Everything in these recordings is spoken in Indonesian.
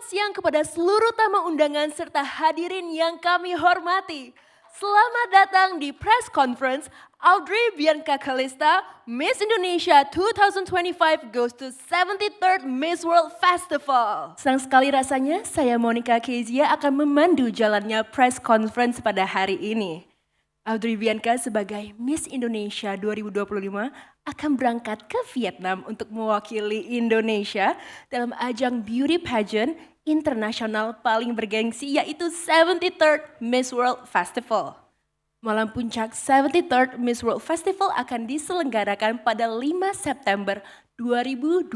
Selamat siang kepada seluruh tamu undangan serta hadirin yang kami hormati. Selamat datang di press conference Audrey Bianca Kalista, Miss Indonesia 2025 goes to 73rd Miss World Festival. Senang sekali rasanya saya Monica Kezia akan memandu jalannya press conference pada hari ini. Audrey Bianca sebagai Miss Indonesia 2025 akan berangkat ke Vietnam untuk mewakili Indonesia dalam ajang beauty pageant internasional paling bergengsi yaitu 73rd Miss World Festival. Malam puncak 73rd Miss World Festival akan diselenggarakan pada 5 September 2026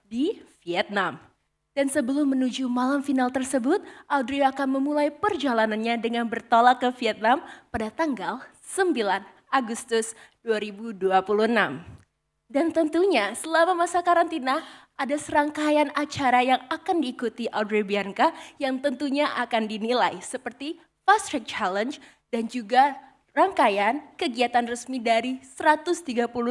di Vietnam. Dan sebelum menuju malam final tersebut, Audrey akan memulai perjalanannya dengan bertolak ke Vietnam pada tanggal 9 Agustus 2026. Dan tentunya selama masa karantina ada serangkaian acara yang akan diikuti Audrey Bianca yang tentunya akan dinilai seperti Fast Track Challenge dan juga rangkaian kegiatan resmi dari 130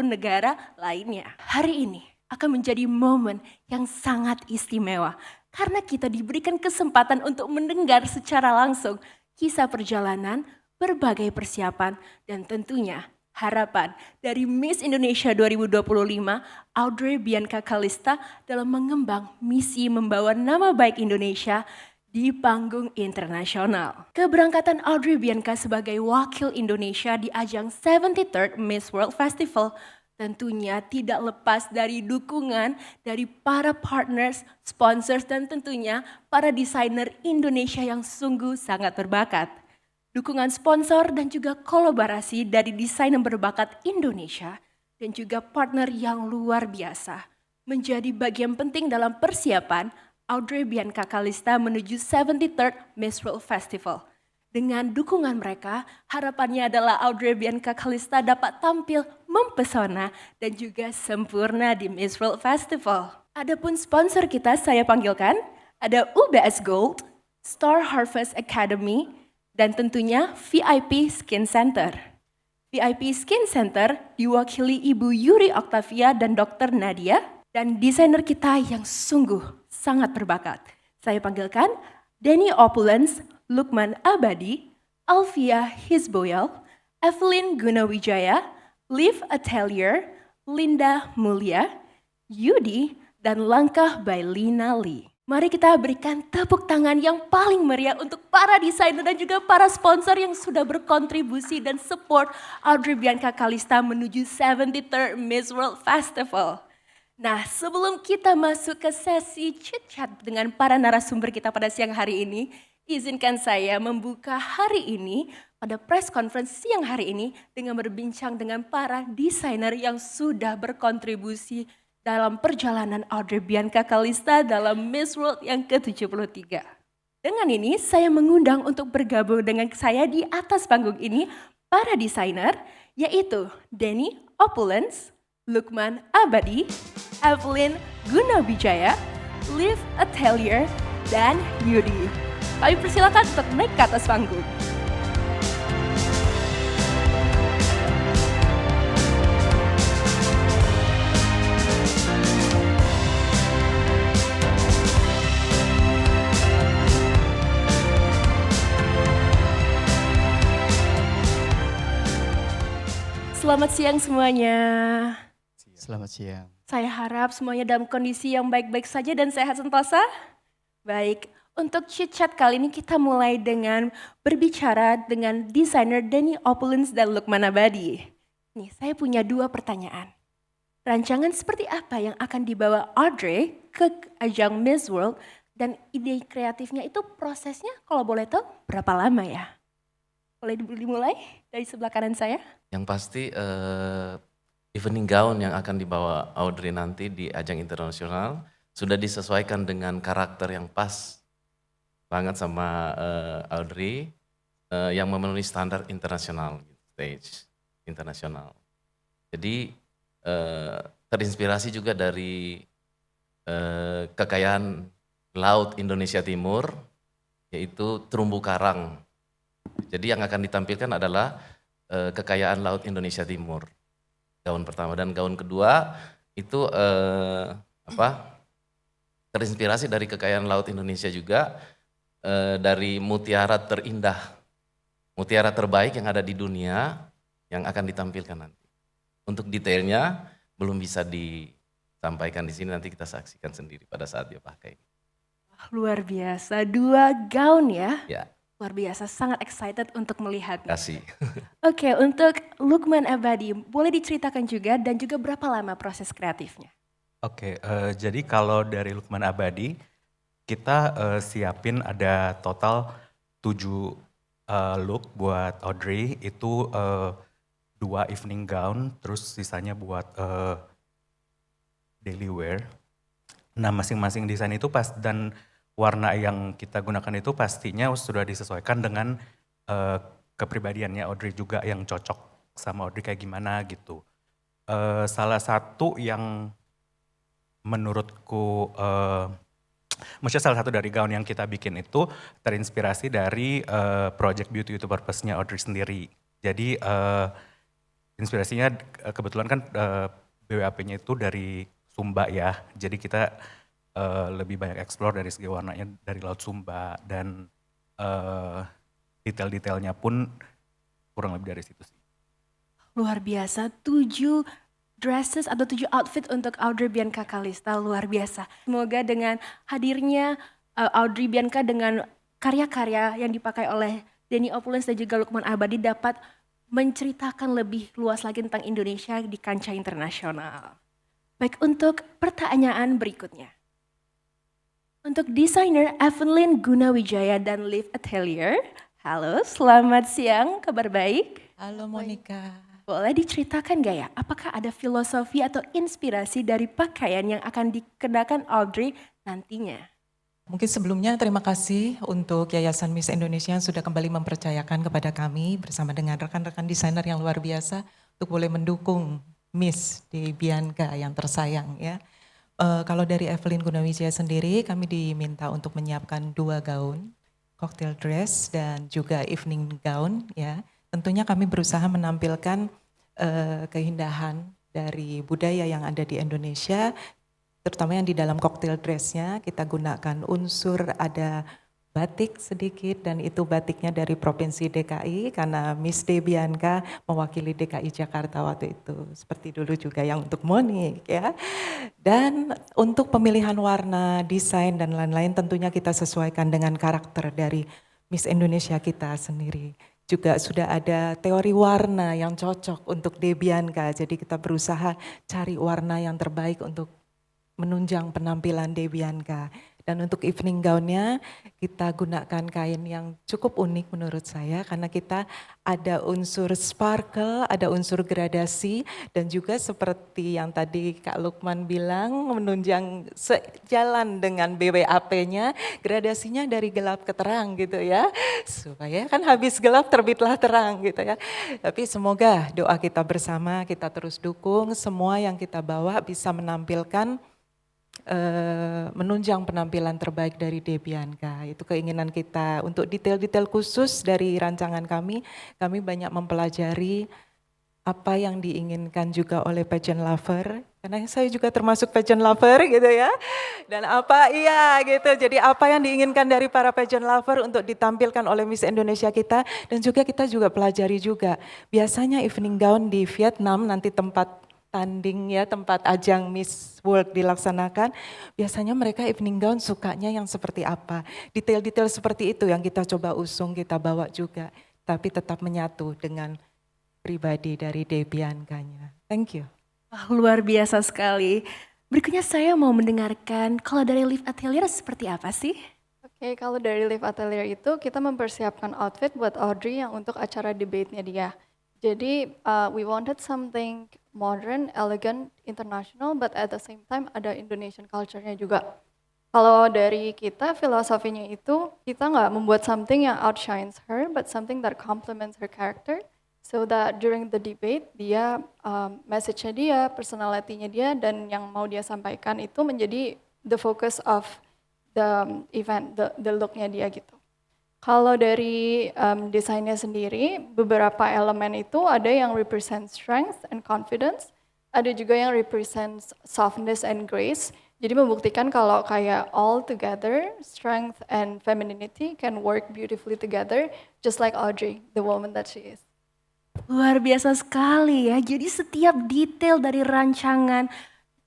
negara lainnya. Hari ini akan menjadi momen yang sangat istimewa karena kita diberikan kesempatan untuk mendengar secara langsung kisah perjalanan, berbagai persiapan, dan tentunya harapan dari Miss Indonesia 2025 Audrey Bianca Kalista dalam mengembang misi membawa nama baik Indonesia di panggung internasional. Keberangkatan Audrey Bianca sebagai wakil Indonesia di ajang 73rd Miss World Festival tentunya tidak lepas dari dukungan dari para partners, sponsors, dan tentunya para desainer Indonesia yang sungguh sangat berbakat. Dukungan sponsor dan juga kolaborasi dari desainer berbakat Indonesia dan juga partner yang luar biasa menjadi bagian penting dalam persiapan Audrey Bianca Kalista menuju 73rd Miss World Festival. Dengan dukungan mereka, harapannya adalah Audrey Bianca Kalista dapat tampil mempesona dan juga sempurna di Miss World Festival. Adapun sponsor kita saya panggilkan, ada UBS Gold, Star Harvest Academy, dan tentunya VIP Skin Center. VIP Skin Center diwakili Ibu Yuri Octavia dan Dr. Nadia, dan desainer kita yang sungguh sangat berbakat. Saya panggilkan Denny Opulence, Lukman Abadi, Alfia Hizboyal, Evelyn Gunawijaya, Liv Atelier, Linda Mulia, Yudi, dan Langkah by Lina Lee. Mari kita berikan tepuk tangan yang paling meriah untuk para desainer dan juga para sponsor yang sudah berkontribusi dan support Audrey Bianca Kalista menuju 73rd Miss World Festival. Nah, sebelum kita masuk ke sesi chit-chat dengan para narasumber kita pada siang hari ini, izinkan saya membuka hari ini pada press conference siang hari ini dengan berbincang dengan para desainer yang sudah berkontribusi dalam perjalanan Audrey Bianca Kalista dalam Miss World yang ke-73. Dengan ini saya mengundang untuk bergabung dengan saya di atas panggung ini para desainer yaitu Denny Opulence, Lukman Abadi, Evelyn Gunawijaya, Liv Atelier, dan Yudi. Kami persilakan untuk naik ke atas panggung. Selamat siang semuanya. Selamat siang. Saya harap semuanya dalam kondisi yang baik-baik saja dan sehat sentosa. Baik, untuk chit-chat kali ini kita mulai dengan berbicara dengan desainer Denny Opulence dan Lukman Abadi. Nih, saya punya dua pertanyaan. Rancangan seperti apa yang akan dibawa Audrey ke ajang Miss World dan ide kreatifnya itu prosesnya kalau boleh tahu berapa lama ya? Boleh dimulai dari sebelah kanan saya? Yang pasti evening gown yang akan dibawa Audrey nanti di ajang internasional sudah disesuaikan dengan karakter yang pas banget sama Audrey yang memenuhi standar internasional, stage internasional. Jadi terinspirasi juga dari kekayaan laut Indonesia Timur, yaitu terumbu karang. Jadi yang akan ditampilkan adalah kekayaan laut Indonesia Timur. Gaun pertama dan gaun kedua itu terinspirasi dari kekayaan laut Indonesia juga, dari mutiara terindah, mutiara terbaik yang ada di dunia yang akan ditampilkan nanti. Untuk detailnya belum bisa disampaikan di sini, nanti kita saksikan sendiri pada saat dia pakai. Luar biasa, 2 gaun ya. Ya, Luar biasa, sangat excited untuk melihatnya. kasih. Oke, untuk Lukman Abadi, boleh diceritakan juga dan juga berapa lama proses kreatifnya? Oke, jadi kalau dari Lukman Abadi, kita siapin ada total 7 look buat Audrey, itu 2 evening gown, terus sisanya buat daily wear. Nah, masing-masing desain itu dan warna yang kita gunakan itu pastinya sudah disesuaikan dengan kepribadiannya Audrey juga, yang cocok sama Audrey kayak gimana gitu. Salah satu yang menurutku, maksudnya salah satu dari gaun yang kita bikin itu terinspirasi dari project Beauty to Purpose-nya Audrey sendiri. Jadi inspirasinya kebetulan kan BWAP-nya itu dari Sumba ya, jadi kita lebih banyak explore dari segi warnanya dari Laut Sumba, dan detail-detailnya pun kurang lebih dari situ sih. Luar biasa, 7 dresses atau 7 outfit untuk Audrey Bianca Kalista, luar biasa. Semoga dengan hadirnya Audrey Bianca dengan karya-karya yang dipakai oleh Denny Opulence dan juga Lukman Abadi dapat menceritakan lebih luas lagi tentang Indonesia di kancah internasional. Baik, untuk pertanyaan berikutnya. Untuk desainer Evelyn Gunawijaya dan Live Atelier, halo, selamat siang, kabar baik? Halo Monica. Boleh diceritakan gak ya, apakah ada filosofi atau inspirasi dari pakaian yang akan dikenakan Audrey nantinya? Mungkin sebelumnya terima kasih untuk Yayasan Miss Indonesia yang sudah kembali mempercayakan kepada kami bersama dengan rekan-rekan desainer yang luar biasa untuk boleh mendukung Miss di Bianca yang tersayang ya. Kalau dari Evelyn Gunawijaya sendiri, kami diminta untuk menyiapkan 2 gaun, cocktail dress dan juga evening gown ya. Tentunya kami berusaha menampilkan keindahan dari budaya yang ada di Indonesia, terutama yang di dalam cocktail dressnya kita gunakan unsur ada batik sedikit, dan itu batiknya dari Provinsi DKI karena Miss Bianca mewakili DKI Jakarta waktu itu. Seperti dulu juga yang untuk Monique ya. Dan untuk pemilihan warna, desain dan lain-lain tentunya kita sesuaikan dengan karakter dari Miss Indonesia kita sendiri. Juga sudah ada teori warna yang cocok untuk Bianca, jadi kita berusaha cari warna yang terbaik untuk menunjang penampilan Bianca. Dan untuk evening gown-nya kita gunakan kain yang cukup unik menurut saya, karena kita ada unsur sparkle, ada unsur gradasi, dan juga seperti yang tadi Kak Lukman bilang menunjang sejalan dengan BWAP-nya, gradasinya dari gelap ke terang gitu ya, supaya kan habis gelap terbitlah terang gitu ya. Tapi semoga doa kita bersama, kita terus dukung semua yang kita bawa bisa menampilkan menunjang penampilan terbaik dari Bianca. Itu keinginan kita. Untuk detail-detail khusus dari rancangan kami banyak mempelajari apa yang diinginkan juga oleh pageant lover, karena saya juga termasuk pageant lover gitu ya. Dan jadi apa yang diinginkan dari para pageant lover untuk ditampilkan oleh Miss Indonesia kita, dan juga kita juga pelajari juga. Biasanya evening gown di Vietnam, nanti tempat tanding ya, tempat ajang Miss World dilaksanakan, biasanya mereka evening gown sukanya yang seperti apa. Detail-detail seperti itu yang kita coba usung, kita bawa juga, tapi tetap menyatu dengan pribadi dari Bianca-nya. Thank you. Luar biasa sekali. Berikutnya saya mau mendengarkan kalau dari Live Atelier seperti apa sih? Oke, kalau dari Live Atelier itu kita mempersiapkan outfit buat Audrey yang untuk acara debate-nya dia. Jadi we wanted something modern, elegant, international, but at the same time ada Indonesian culture-nya juga. Kalau dari kita, filosofinya itu kita nggak membuat something yang outshines her, but something that complements her character, so that during the debate dia message-nya dia, personality-nya dia, dan yang mau dia sampaikan itu menjadi the focus of the event, the look-nya dia gitu. Kalau dari desainnya sendiri, beberapa elemen itu ada yang represent strength and confidence, ada juga yang represent softness and grace. Jadi membuktikan kalau kayak all together, strength and femininity can work beautifully together, just like Audrey, the woman that she is. Luar biasa sekali ya. Jadi setiap detail dari rancangan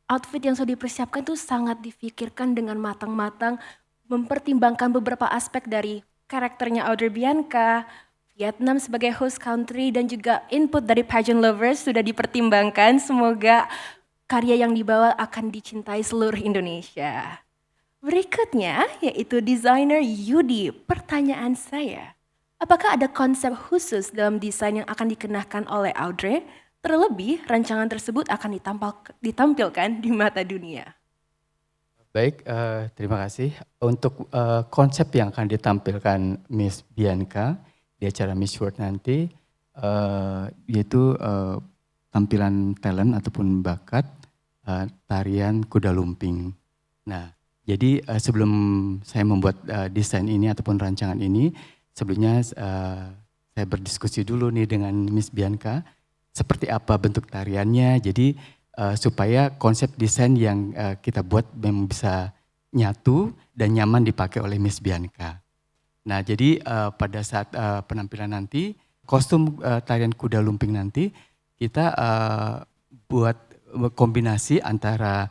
outfit yang sudah dipersiapkan itu sangat difikirkan dengan matang-matang, mempertimbangkan beberapa aspek dari karakternya Audrey Bianca, Vietnam sebagai host country, dan juga input dari pageant lovers sudah dipertimbangkan. Semoga karya yang dibawa akan dicintai seluruh Indonesia. Berikutnya yaitu desainer Yudi. Pertanyaan saya, apakah ada konsep khusus dalam desain yang akan dikenakan oleh Audrey? Terlebih rancangan tersebut akan ditampilkan di mata dunia. Baik, terima kasih. Untuk konsep yang akan ditampilkan Miss Bianca di acara Miss World nanti, yaitu tampilan talent ataupun bakat tarian kuda lumping. Nah, jadi sebelum saya membuat desain ini ataupun rancangan ini, sebelumnya saya berdiskusi dulu nih dengan Miss Bianca, seperti apa bentuk tariannya, jadi supaya konsep desain yang kita buat memang bisa nyatu dan nyaman dipakai oleh Miss Bianca. Nah, jadi pada saat penampilan nanti, kostum tarian kuda lumping nanti, kita buat kombinasi antara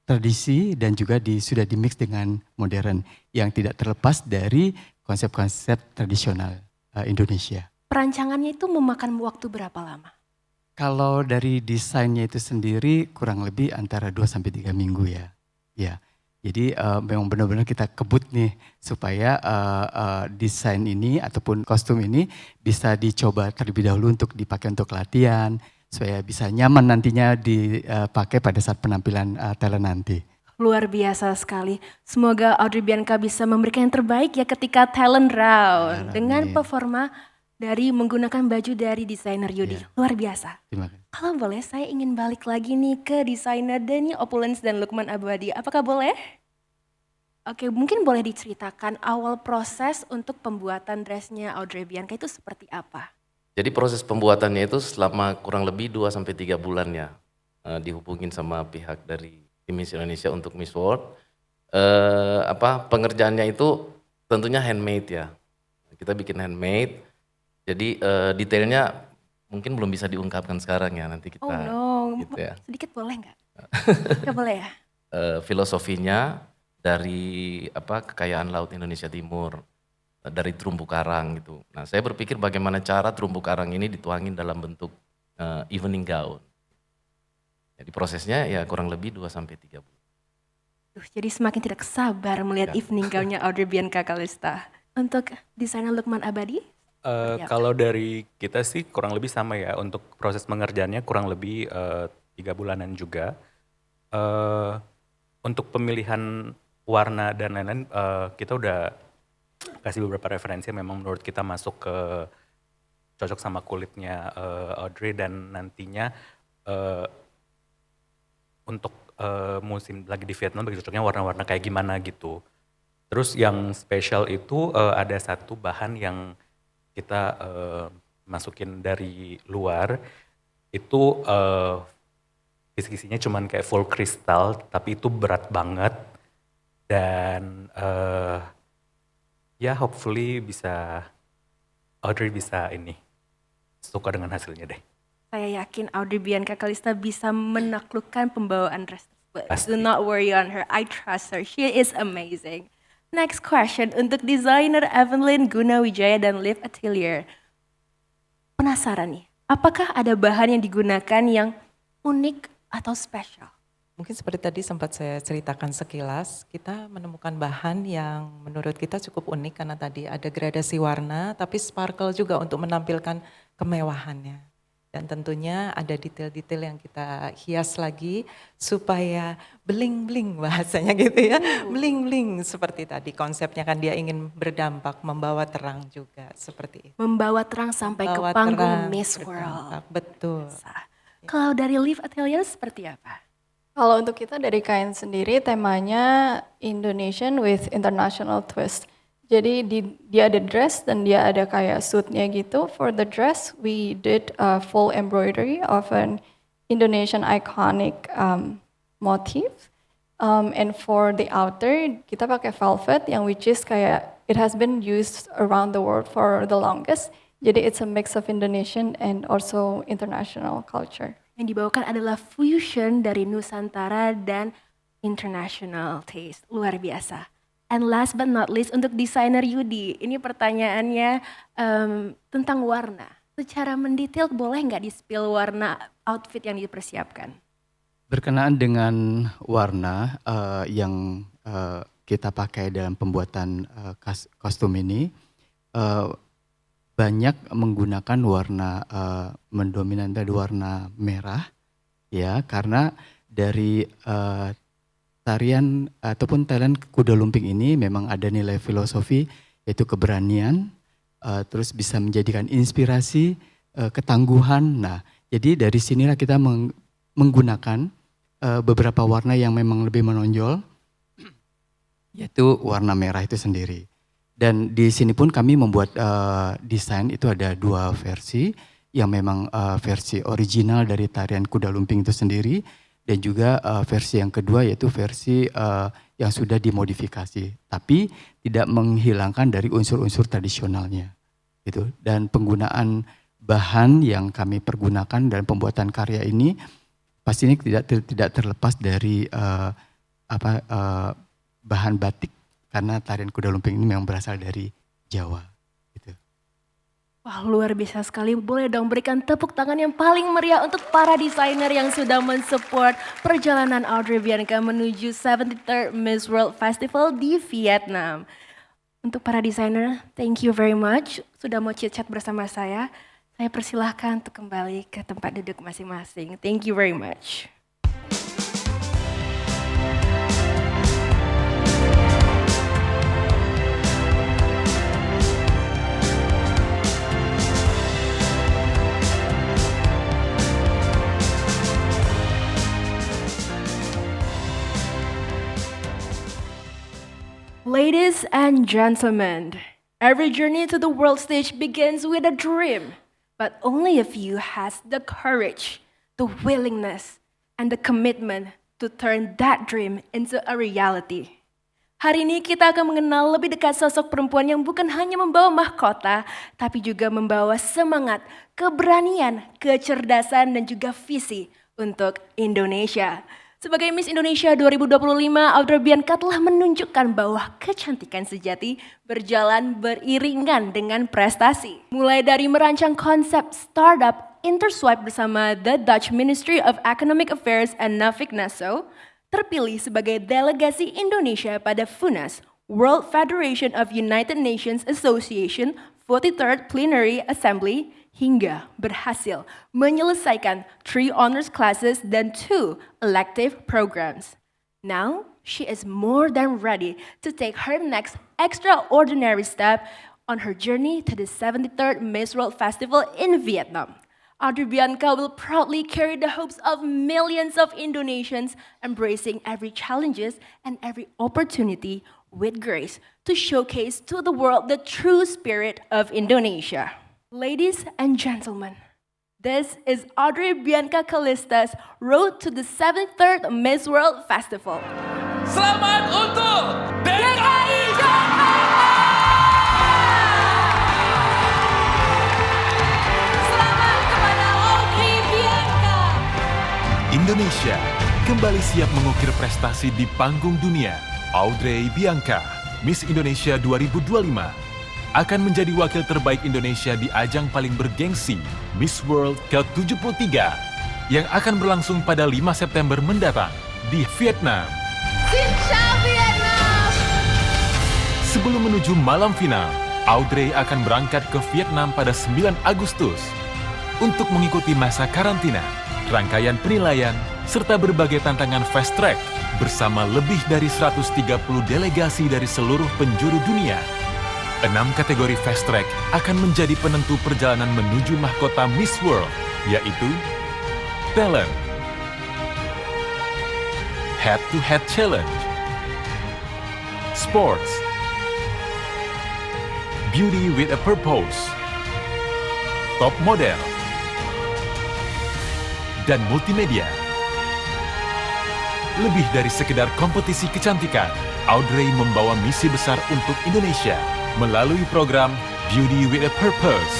tradisi dan juga sudah dimix dengan modern yang tidak terlepas dari konsep-konsep tradisional Indonesia. Perancangannya itu memakan waktu berapa lama? Kalau dari desainnya itu sendiri kurang lebih antara 2-3 minggu ya. Ya. Jadi memang benar-benar kita kebut nih supaya desain ini ataupun kostum ini bisa dicoba terlebih dahulu untuk dipakai untuk latihan, supaya bisa nyaman nantinya dipakai pada saat penampilan talent nanti. Luar biasa sekali. Semoga Audrey Bianca bisa memberikan yang terbaik ya ketika talent round. Dengan performa dari menggunakan baju dari desainer Yudi. Luar biasa. Terima kasih. Kalau boleh saya ingin balik lagi nih ke desainer Denny Opulence dan Lukman Abadi. Apakah boleh? Oke, mungkin boleh diceritakan awal proses untuk pembuatan dressnya Audrey Bianca itu seperti apa? Jadi proses pembuatannya itu selama kurang lebih 2-3 bulan ya. Dihubungin sama pihak dari tim Miss Indonesia untuk Miss World. Pengerjaannya itu tentunya handmade ya. Kita bikin handmade. Jadi detailnya mungkin belum bisa diungkapkan sekarang ya, nanti kita gitu ya. Sedikit boleh nggak? Nggak boleh ya? Filosofinya dari kekayaan laut Indonesia Timur, dari terumbu karang gitu. Nah, saya berpikir bagaimana cara terumbu karang ini dituangin dalam bentuk evening gown. Jadi prosesnya ya kurang lebih 2-3 bulan. Jadi semakin tidak sabar melihat evening gown-nya Audrey Bianca Kalista. Untuk desainer Lukman Abadi? Kalau dari kita sih kurang lebih sama ya, untuk proses pengerjaannya kurang lebih 3 bulanan juga. Untuk pemilihan warna dan lain-lain kita udah kasih beberapa referensi yang memang menurut kita masuk ke cocok sama kulitnya Audrey, dan nantinya untuk musim lagi di Vietnam bagi cocoknya warna-warna kayak gimana gitu. Terus yang spesial itu ada satu bahan yang kita masukin dari luar, itu kisi-kisinya cuman kayak full kristal, tapi itu berat banget, dan ya hopefully Audrey bisa suka dengan hasilnya deh. Saya yakin Audrey Bianca Kalista bisa menaklukkan pembawaan dress tersebut. Pasti. Do not worry on her, I trust her, she is amazing. Next question untuk desainer Evelyn Gunawijaya dan Liv Atelier. Penasaran nih, apakah ada bahan yang digunakan yang unik atau spesial? Mungkin seperti tadi sempat saya ceritakan sekilas, kita menemukan bahan yang menurut kita cukup unik karena tadi ada gradasi warna, tapi sparkle juga untuk menampilkan kemewahannya. Dan tentunya ada detail-detail yang kita hias lagi supaya bling-bling bahasanya gitu ya. Bling-bling seperti tadi konsepnya kan dia ingin berdampak, membawa terang juga seperti itu. Membawa terang sampai ke Membawa panggung terang, Miss berdampak, World. betul. Kalau dari Liv Atelier seperti apa? Kalau untuk kita dari kain sendiri temanya Indonesian with international twist. Jadi dia ada dress dan dia ada kayak suitnya gitu. For the dress we did a full embroidery of an Indonesian iconic motif. And for the outer, kita pakai velvet yang which is kayak it has been used around the world for the longest. Jadi it's a mix of Indonesian and also international culture. Yang dibawakan adalah fusion dari Nusantara dan international taste. Luar biasa. And last but not least untuk desainer Yudi, ini pertanyaannya tentang warna. Secara mendetail boleh nggak di-spill warna outfit yang dipersiapkan? Berkenaan dengan warna yang kita pakai dalam pembuatan kostum ini, banyak menggunakan warna mendominan dari warna merah, ya, karena dari tarian ataupun talent kuda lumping ini memang ada nilai filosofi yaitu keberanian, terus bisa menjadikan inspirasi, ketangguhan. Nah, jadi dari sinilah kita menggunakan beberapa warna yang memang lebih menonjol, yaitu warna merah itu sendiri. Dan di sini pun kami membuat desain itu ada 2 versi, yang memang versi original dari tarian kuda lumping itu sendiri, dan juga versi yang kedua yaitu versi yang sudah dimodifikasi, tapi tidak menghilangkan dari unsur-unsur tradisionalnya. Gitu. Dan penggunaan bahan yang kami pergunakan dalam pembuatan karya ini pastinya tidak terlepas dari bahan batik, karena tarian kuda lumping ini memang berasal dari Jawa. Gitu. Wah, luar biasa sekali. Boleh dong berikan tepuk tangan yang paling meriah untuk para desainer yang sudah mensupport perjalanan Audrey Bianca menuju 73rd Miss World Festival di Vietnam. Untuk para desainer, thank you very much sudah mau chit-chat bersama saya. Saya persilahkan untuk kembali ke tempat duduk masing-masing. Thank you very much. Ladies and gentlemen, every journey to the world stage begins with a dream. But only a few has the courage, the willingness, and the commitment to turn that dream into a reality. Hari ini kita akan mengenal lebih dekat sosok perempuan yang bukan hanya membawa mahkota, tapi juga membawa semangat, keberanian, kecerdasan, dan juga visi untuk Indonesia. Sebagai Miss Indonesia 2025, Audrey Bianca telah menunjukkan bahwa kecantikan sejati berjalan beriringan dengan prestasi. Mulai dari merancang konsep startup Interswipe bersama the Dutch Ministry of Economic Affairs and Navig Nassau, terpilih sebagai delegasi Indonesia pada FUNAS, World Federation of United Nations Association 43rd Plenary Assembly, hingga berhasil menyelesaikan 3 honors classes dan 2 elective programs. Now, she is more than ready to take her next extraordinary step on her journey to the 73rd Miss World Festival in Vietnam. Audrey Bianca will proudly carry the hopes of millions of Indonesians, embracing every challenges and every opportunity with grace to showcase to the world the true spirit of Indonesia. Ladies and gentlemen, this is Audrey Bianca Calista's road to the 73rd Miss World Festival. Selamat untuk DKI Jakarta! Selamat kepada Audrey Bianca! Indonesia kembali siap mengukir prestasi di panggung dunia. Audrey Bianca, Miss Indonesia 2025. Akan menjadi wakil terbaik Indonesia di ajang paling bergengsi Miss World ke-73 yang akan berlangsung pada 5 September mendatang di Vietnam. Xin chào Vietnam! Sebelum menuju malam final, Audrey akan berangkat ke Vietnam pada 9 Agustus untuk mengikuti masa karantina, rangkaian penilaian, serta berbagai tantangan fast track bersama lebih dari 130 delegasi dari seluruh penjuru dunia. 6 kategori fast track akan menjadi penentu perjalanan menuju mahkota Miss World, yaitu Talent, Head to Head Challenge, Sports, Beauty with a Purpose, Top Model, dan Multimedia. Lebih dari sekedar kompetisi kecantikan, Audrey membawa misi besar untuk Indonesia melalui program Beauty with a Purpose.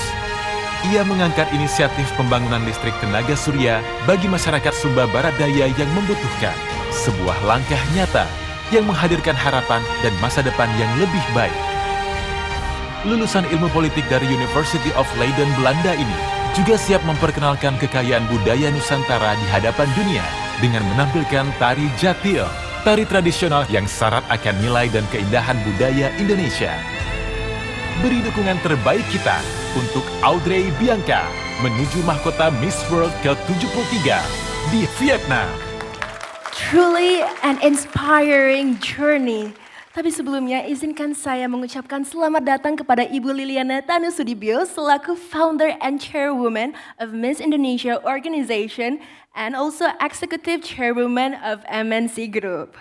Ia mengangkat inisiatif pembangunan listrik tenaga surya bagi masyarakat Sumba Barat Daya yang membutuhkan. Sebuah langkah nyata yang menghadirkan harapan dan masa depan yang lebih baik. Lulusan ilmu politik dari University of Leiden, Belanda ini juga siap memperkenalkan kekayaan budaya Nusantara di hadapan dunia dengan menampilkan tari Jatil, tari tradisional yang syarat akan nilai dan keindahan budaya Indonesia. Beri dukungan terbaik kita untuk Audrey Bianca menuju mahkota Miss World ke-73 di Vietnam. Truly an inspiring journey. Tapi sebelumnya izinkan saya mengucapkan selamat datang kepada Ibu Liliana Tanusudibyo selaku founder and chairwoman of Miss Indonesia Organization and also executive chairwoman of MNC Group.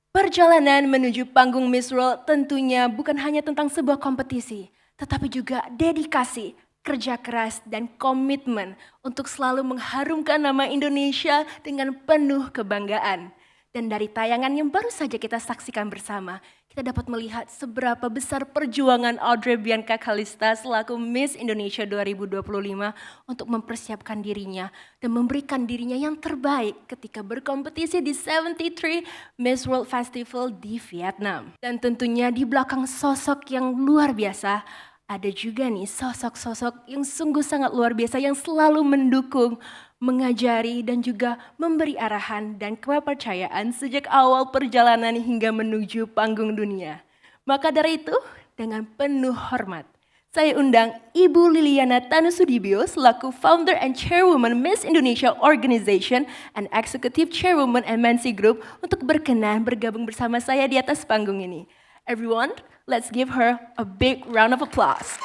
Perjalanan menuju panggung Miss World tentunya bukan hanya tentang sebuah kompetisi, tetapi juga dedikasi, kerja keras, dan komitmen untuk selalu mengharumkan nama Indonesia dengan penuh kebanggaan. Dan dari tayangan yang baru saja kita saksikan bersama, kita dapat melihat seberapa besar perjuangan Audrey Bianca Kalista selaku Miss Indonesia 2025 untuk mempersiapkan dirinya dan memberikan dirinya yang terbaik ketika berkompetisi di 73 Miss World Festival di Vietnam. Dan tentunya di belakang sosok yang luar biasa, ada juga nih sosok-sosok yang sungguh sangat luar biasa yang selalu mendukung, mengajari dan juga memberi arahan dan kepercayaan sejak awal perjalanan hingga menuju panggung dunia. Maka dari itu, dengan penuh hormat, saya undang Ibu Liliana Tanusudibyo selaku founder and chairwoman Miss Indonesia Organization and executive chairwoman MNC Group untuk berkenan bergabung bersama saya di atas panggung ini. Everyone, let's give her a big round of applause.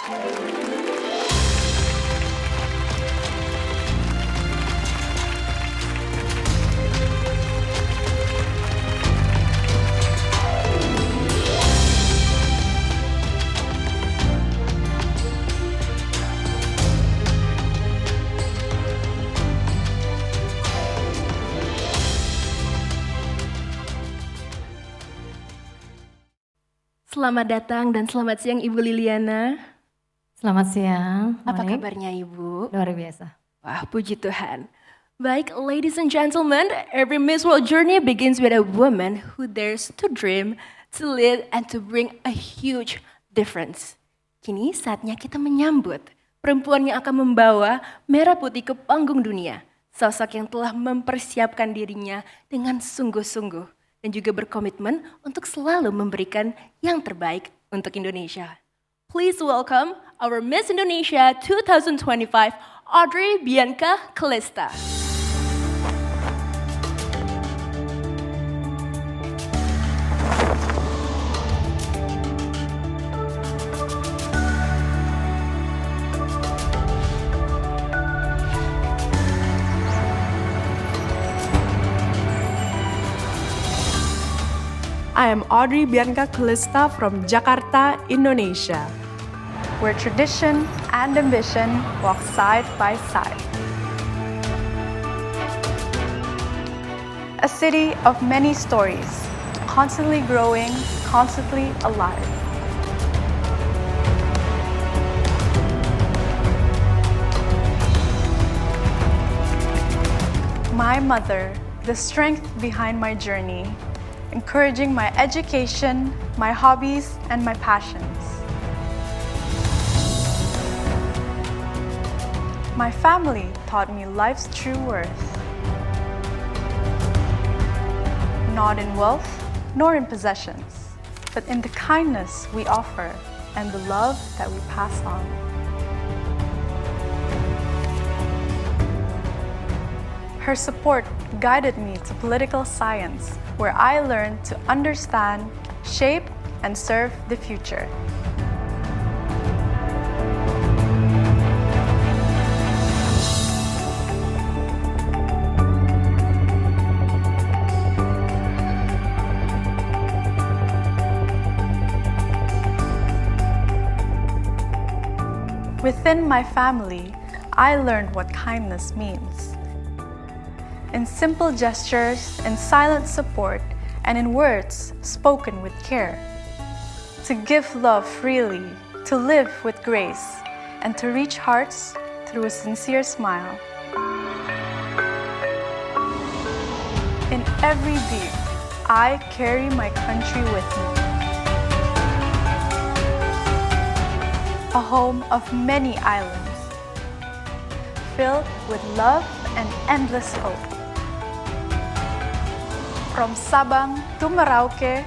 Selamat datang dan selamat siang Ibu Liliana. Selamat siang. Apa Morning. kabarnya Ibu? Luar biasa. Wah, puji Tuhan. Baik, ladies and gentlemen, every Miss World journey begins with a woman who dares to dream, to lead, and to bring a huge difference. Kini saatnya kita menyambut perempuan yang akan membawa merah putih ke panggung dunia. Sosok yang telah mempersiapkan dirinya dengan sungguh-sungguh dan juga berkomitmen untuk selalu memberikan yang terbaik untuk Indonesia. Please welcome our Miss Indonesia 2025, Audrey Bianca Kalista. I am Audrey Bianca Kalista from Jakarta, Indonesia, Where tradition and ambition walk side by side. A city of many stories, constantly growing, constantly alive. My mother, the strength behind my journey, encouraging my education, my hobbies, and my passions. My family taught me life's true worth. Not in wealth, nor in possessions, but in the kindness we offer and the love that we pass on. Her support guided me to political science, where I learned to understand, shape, and serve the future. Within my family, I learned what kindness means. in simple gestures, in silent support, and in words spoken with care. To give love freely, to live with grace, and to reach hearts through a sincere smile. In every beat, I carry my country with me. A home of many islands, filled with love and endless hope. From Sabang to Merauke,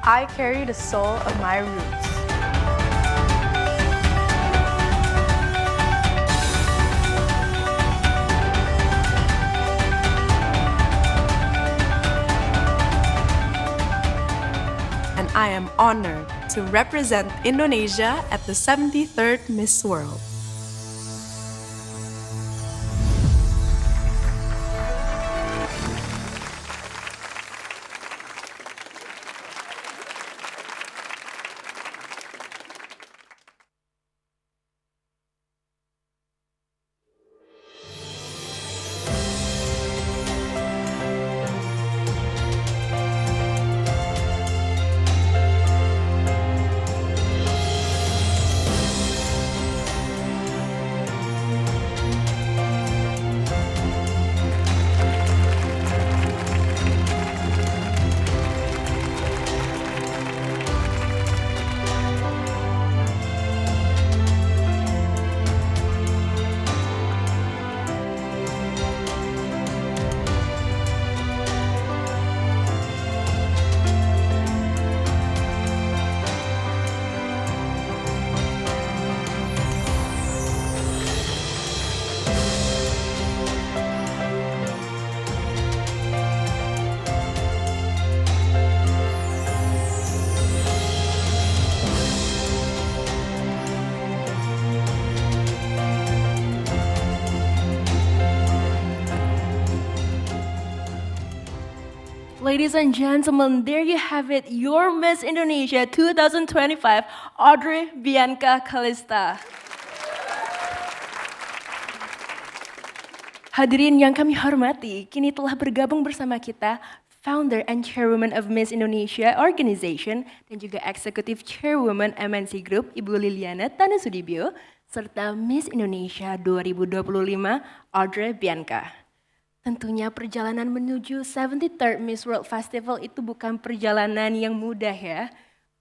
I carry the soul of my roots. And I am honored to represent Indonesia at the 73rd Miss World. Ladies and gentlemen, there you have it, your Miss Indonesia 2025, Audrey Bianca Kalista. Hadirin yang kami hormati, kini telah bergabung bersama kita Founder and Chairwoman of Miss Indonesia Organization dan juga Executive Chairwoman MNC Group, Ibu Liliana Tanusudibyo, serta Miss Indonesia 2025, Audrey Bianca. Tentunya perjalanan menuju 73rd Miss World Festival itu bukan perjalanan yang mudah ya.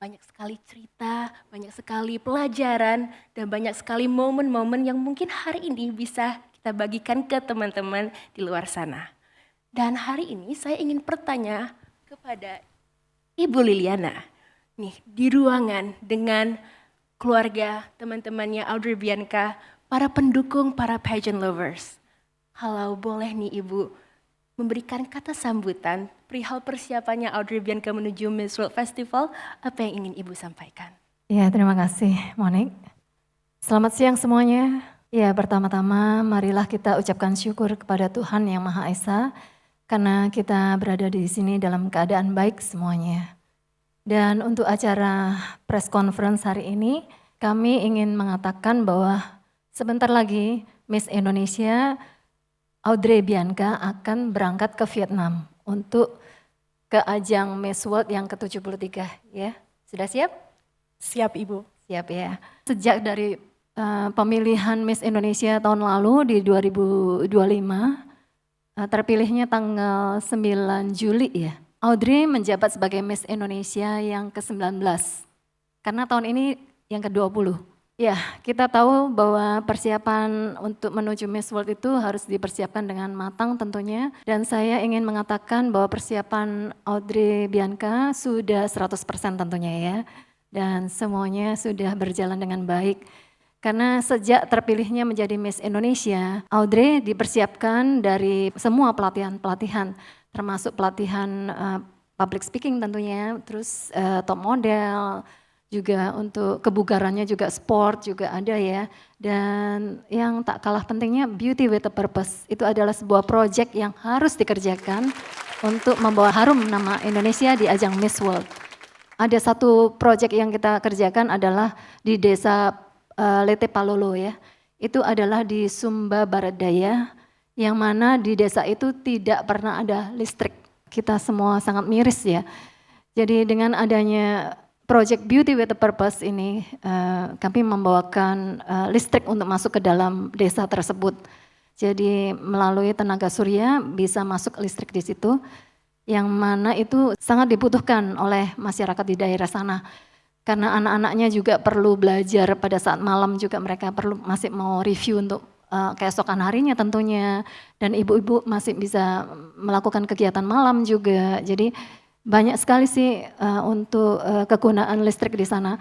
Banyak sekali cerita, banyak sekali pelajaran, dan banyak sekali momen-momen yang mungkin hari ini bisa kita bagikan ke teman-teman di luar sana. Dan hari ini saya ingin bertanya kepada Ibu Liliana. Nih, di ruangan dengan keluarga, teman-temannya Audrey Bianca, para pendukung, para pageant lovers. Kalau boleh nih Ibu memberikan kata sambutan perihal persiapannya Audrey Bianca menuju Miss World Festival, apa yang ingin Ibu sampaikan? Ya, terima kasih Monik. Selamat siang semuanya. Ya, pertama-tama marilah kita ucapkan syukur kepada Tuhan Yang Maha Esa karena kita berada di sini dalam keadaan baik semuanya. Dan untuk acara press conference hari ini, kami ingin mengatakan bahwa sebentar lagi Miss Indonesia Audrey Bianca akan berangkat ke Vietnam untuk ke ajang Miss World yang ke-73 ya. Sudah siap? Siap Ibu. Siap ya. Sejak dari pemilihan Miss Indonesia tahun lalu di 2025, terpilihnya tanggal 9 Juli ya. Audrey menjabat sebagai Miss Indonesia yang ke-19. Karena tahun ini yang ke-20. Ya, kita tahu bahwa persiapan untuk menuju Miss World itu harus dipersiapkan dengan matang tentunya. Dan saya ingin mengatakan bahwa persiapan Audrey Bianca sudah 100% tentunya ya. Dan semuanya sudah berjalan dengan baik. Karena sejak terpilihnya menjadi Miss Indonesia, Audrey dipersiapkan dari semua pelatihan-pelatihan. Termasuk pelatihan public speaking tentunya, terus top model, juga untuk kebugarannya juga sport juga ada ya. Dan yang tak kalah pentingnya Beauty with a Purpose. Itu adalah sebuah proyek yang harus dikerjakan untuk membawa harum nama Indonesia di ajang Miss World. Ada satu proyek yang kita kerjakan adalah di desa Lete Palolo ya. Itu adalah di Sumba Barat Daya yang mana di desa itu tidak pernah ada listrik. Kita semua sangat miris ya. Jadi dengan adanya Project Beauty with a Purpose ini, kami membawakan listrik untuk masuk ke dalam desa tersebut. Jadi melalui tenaga surya bisa masuk listrik di situ, yang mana itu sangat dibutuhkan oleh masyarakat di daerah sana. Karena anak-anaknya juga perlu belajar pada saat malam juga, mereka perlu masih mau review untuk keesokan harinya tentunya. Dan ibu-ibu masih bisa melakukan kegiatan malam juga. Jadi banyak sekali sih untuk kegunaan listrik di sana.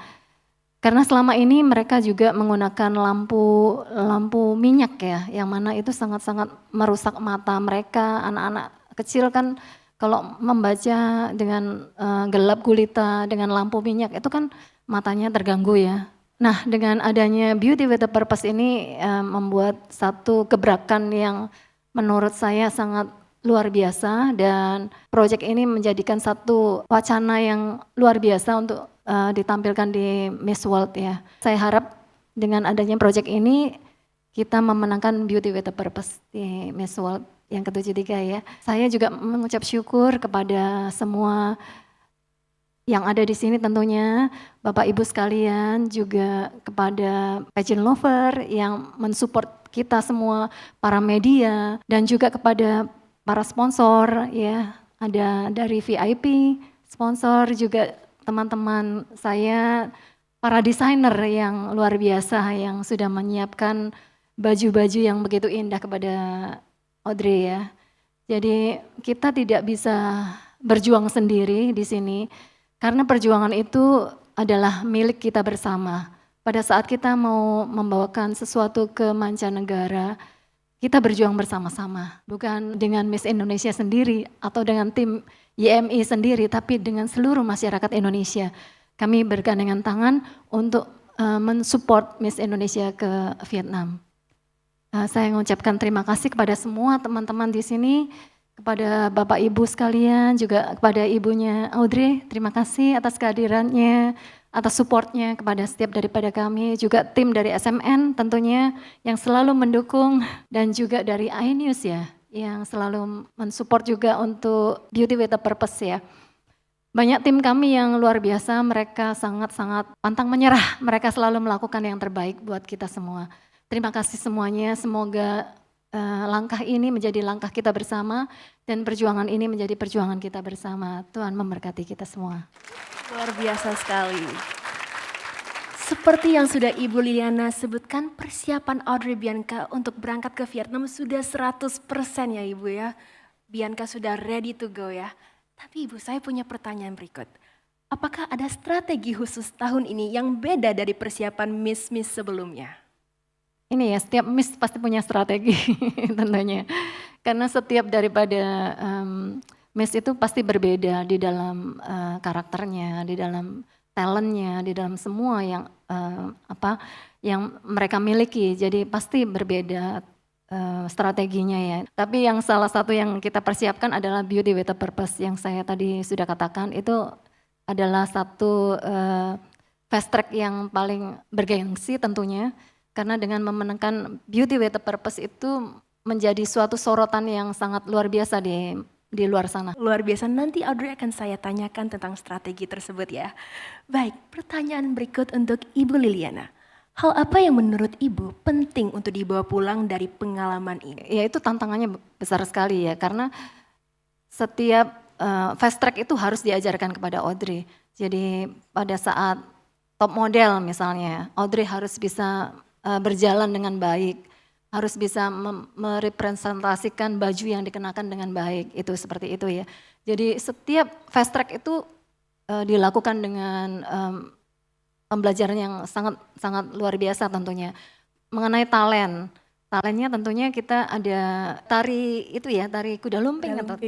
Karena selama ini mereka juga menggunakan lampu minyak ya, yang mana itu sangat-sangat merusak mata mereka. Anak-anak kecil kan kalau membaca dengan gelap gulita dengan lampu minyak itu kan matanya terganggu ya. Nah, dengan adanya Beauty with a Purpose ini membuat satu gebrakan yang menurut saya sangat luar biasa, dan proyek ini menjadikan satu wacana yang luar biasa untuk ditampilkan di Miss World ya. Saya harap dengan adanya proyek ini kita memenangkan Beauty with a Purpose di Miss World yang ke-73 ya. Saya juga mengucap syukur kepada semua yang ada di sini tentunya, Bapak Ibu sekalian, juga kepada pageant lover yang mensupport kita semua, para media, dan juga kepada para sponsor ya, ada dari VIP, sponsor juga teman-teman saya, para desainer yang luar biasa yang sudah menyiapkan baju-baju yang begitu indah kepada Audrey ya. Jadi kita tidak bisa berjuang sendiri di sini, karena perjuangan itu adalah milik kita bersama. Pada saat kita mau membawakan sesuatu ke mancanegara, kita berjuang bersama-sama, bukan dengan Miss Indonesia sendiri atau dengan tim YMI sendiri, tapi dengan seluruh masyarakat Indonesia. Kami bergandengan tangan untuk mensupport Miss Indonesia ke Vietnam. Saya mengucapkan terima kasih kepada semua teman-teman di sini, kepada Bapak Ibu sekalian, juga kepada ibunya Audrey. Terima kasih atas kehadirannya, atas supportnya kepada setiap daripada kami, juga tim dari SMN tentunya yang selalu mendukung, dan juga dari iNews ya, yang selalu mensupport juga untuk Beauty with a Purpose ya. Banyak tim kami yang luar biasa, mereka sangat-sangat pantang menyerah, mereka selalu melakukan yang terbaik buat kita semua. Terima kasih semuanya, semoga langkah ini menjadi langkah kita bersama, dan perjuangan ini menjadi perjuangan kita bersama. Tuhan memberkati kita semua. Luar biasa sekali. Seperti yang sudah Ibu Liliana sebutkan, persiapan Audrey Bianca untuk berangkat ke Vietnam sudah 100% ya Ibu ya. Bianca sudah ready to go ya. Tapi Ibu, saya punya pertanyaan berikut. Apakah ada strategi khusus tahun ini yang beda dari persiapan Miss-Miss sebelumnya? Ini ya, setiap Miss pasti punya strategi tentunya. Karena setiap daripada Miss itu pasti berbeda di dalam karakternya, di dalam talentnya, di dalam semua yang yang mereka miliki. Jadi pasti berbeda strateginya ya. Tapi yang salah satu yang kita persiapkan adalah Beauty with a Purpose yang saya tadi sudah katakan, itu adalah satu fast track yang paling bergengsi tentunya. Karena dengan memenangkan Beauty with a Purpose itu menjadi suatu sorotan yang sangat luar biasa di luar sana. Luar biasa, nanti Audrey akan saya tanyakan tentang strategi tersebut ya. Baik, pertanyaan berikut untuk Ibu Liliana. Hal apa yang menurut Ibu penting untuk dibawa pulang dari pengalaman ini? Ya, itu tantangannya besar sekali ya, karena setiap fast track itu harus diajarkan kepada Audrey. Jadi pada saat top model misalnya, Audrey harus bisa berjalan dengan baik, harus bisa merepresentasikan baju yang dikenakan dengan baik, itu seperti itu ya. Jadi setiap fast track itu dilakukan dengan pembelajaran yang sangat luar biasa tentunya. Mengenai talentnya tentunya kita ada tari itu ya, tari kuda lumping atau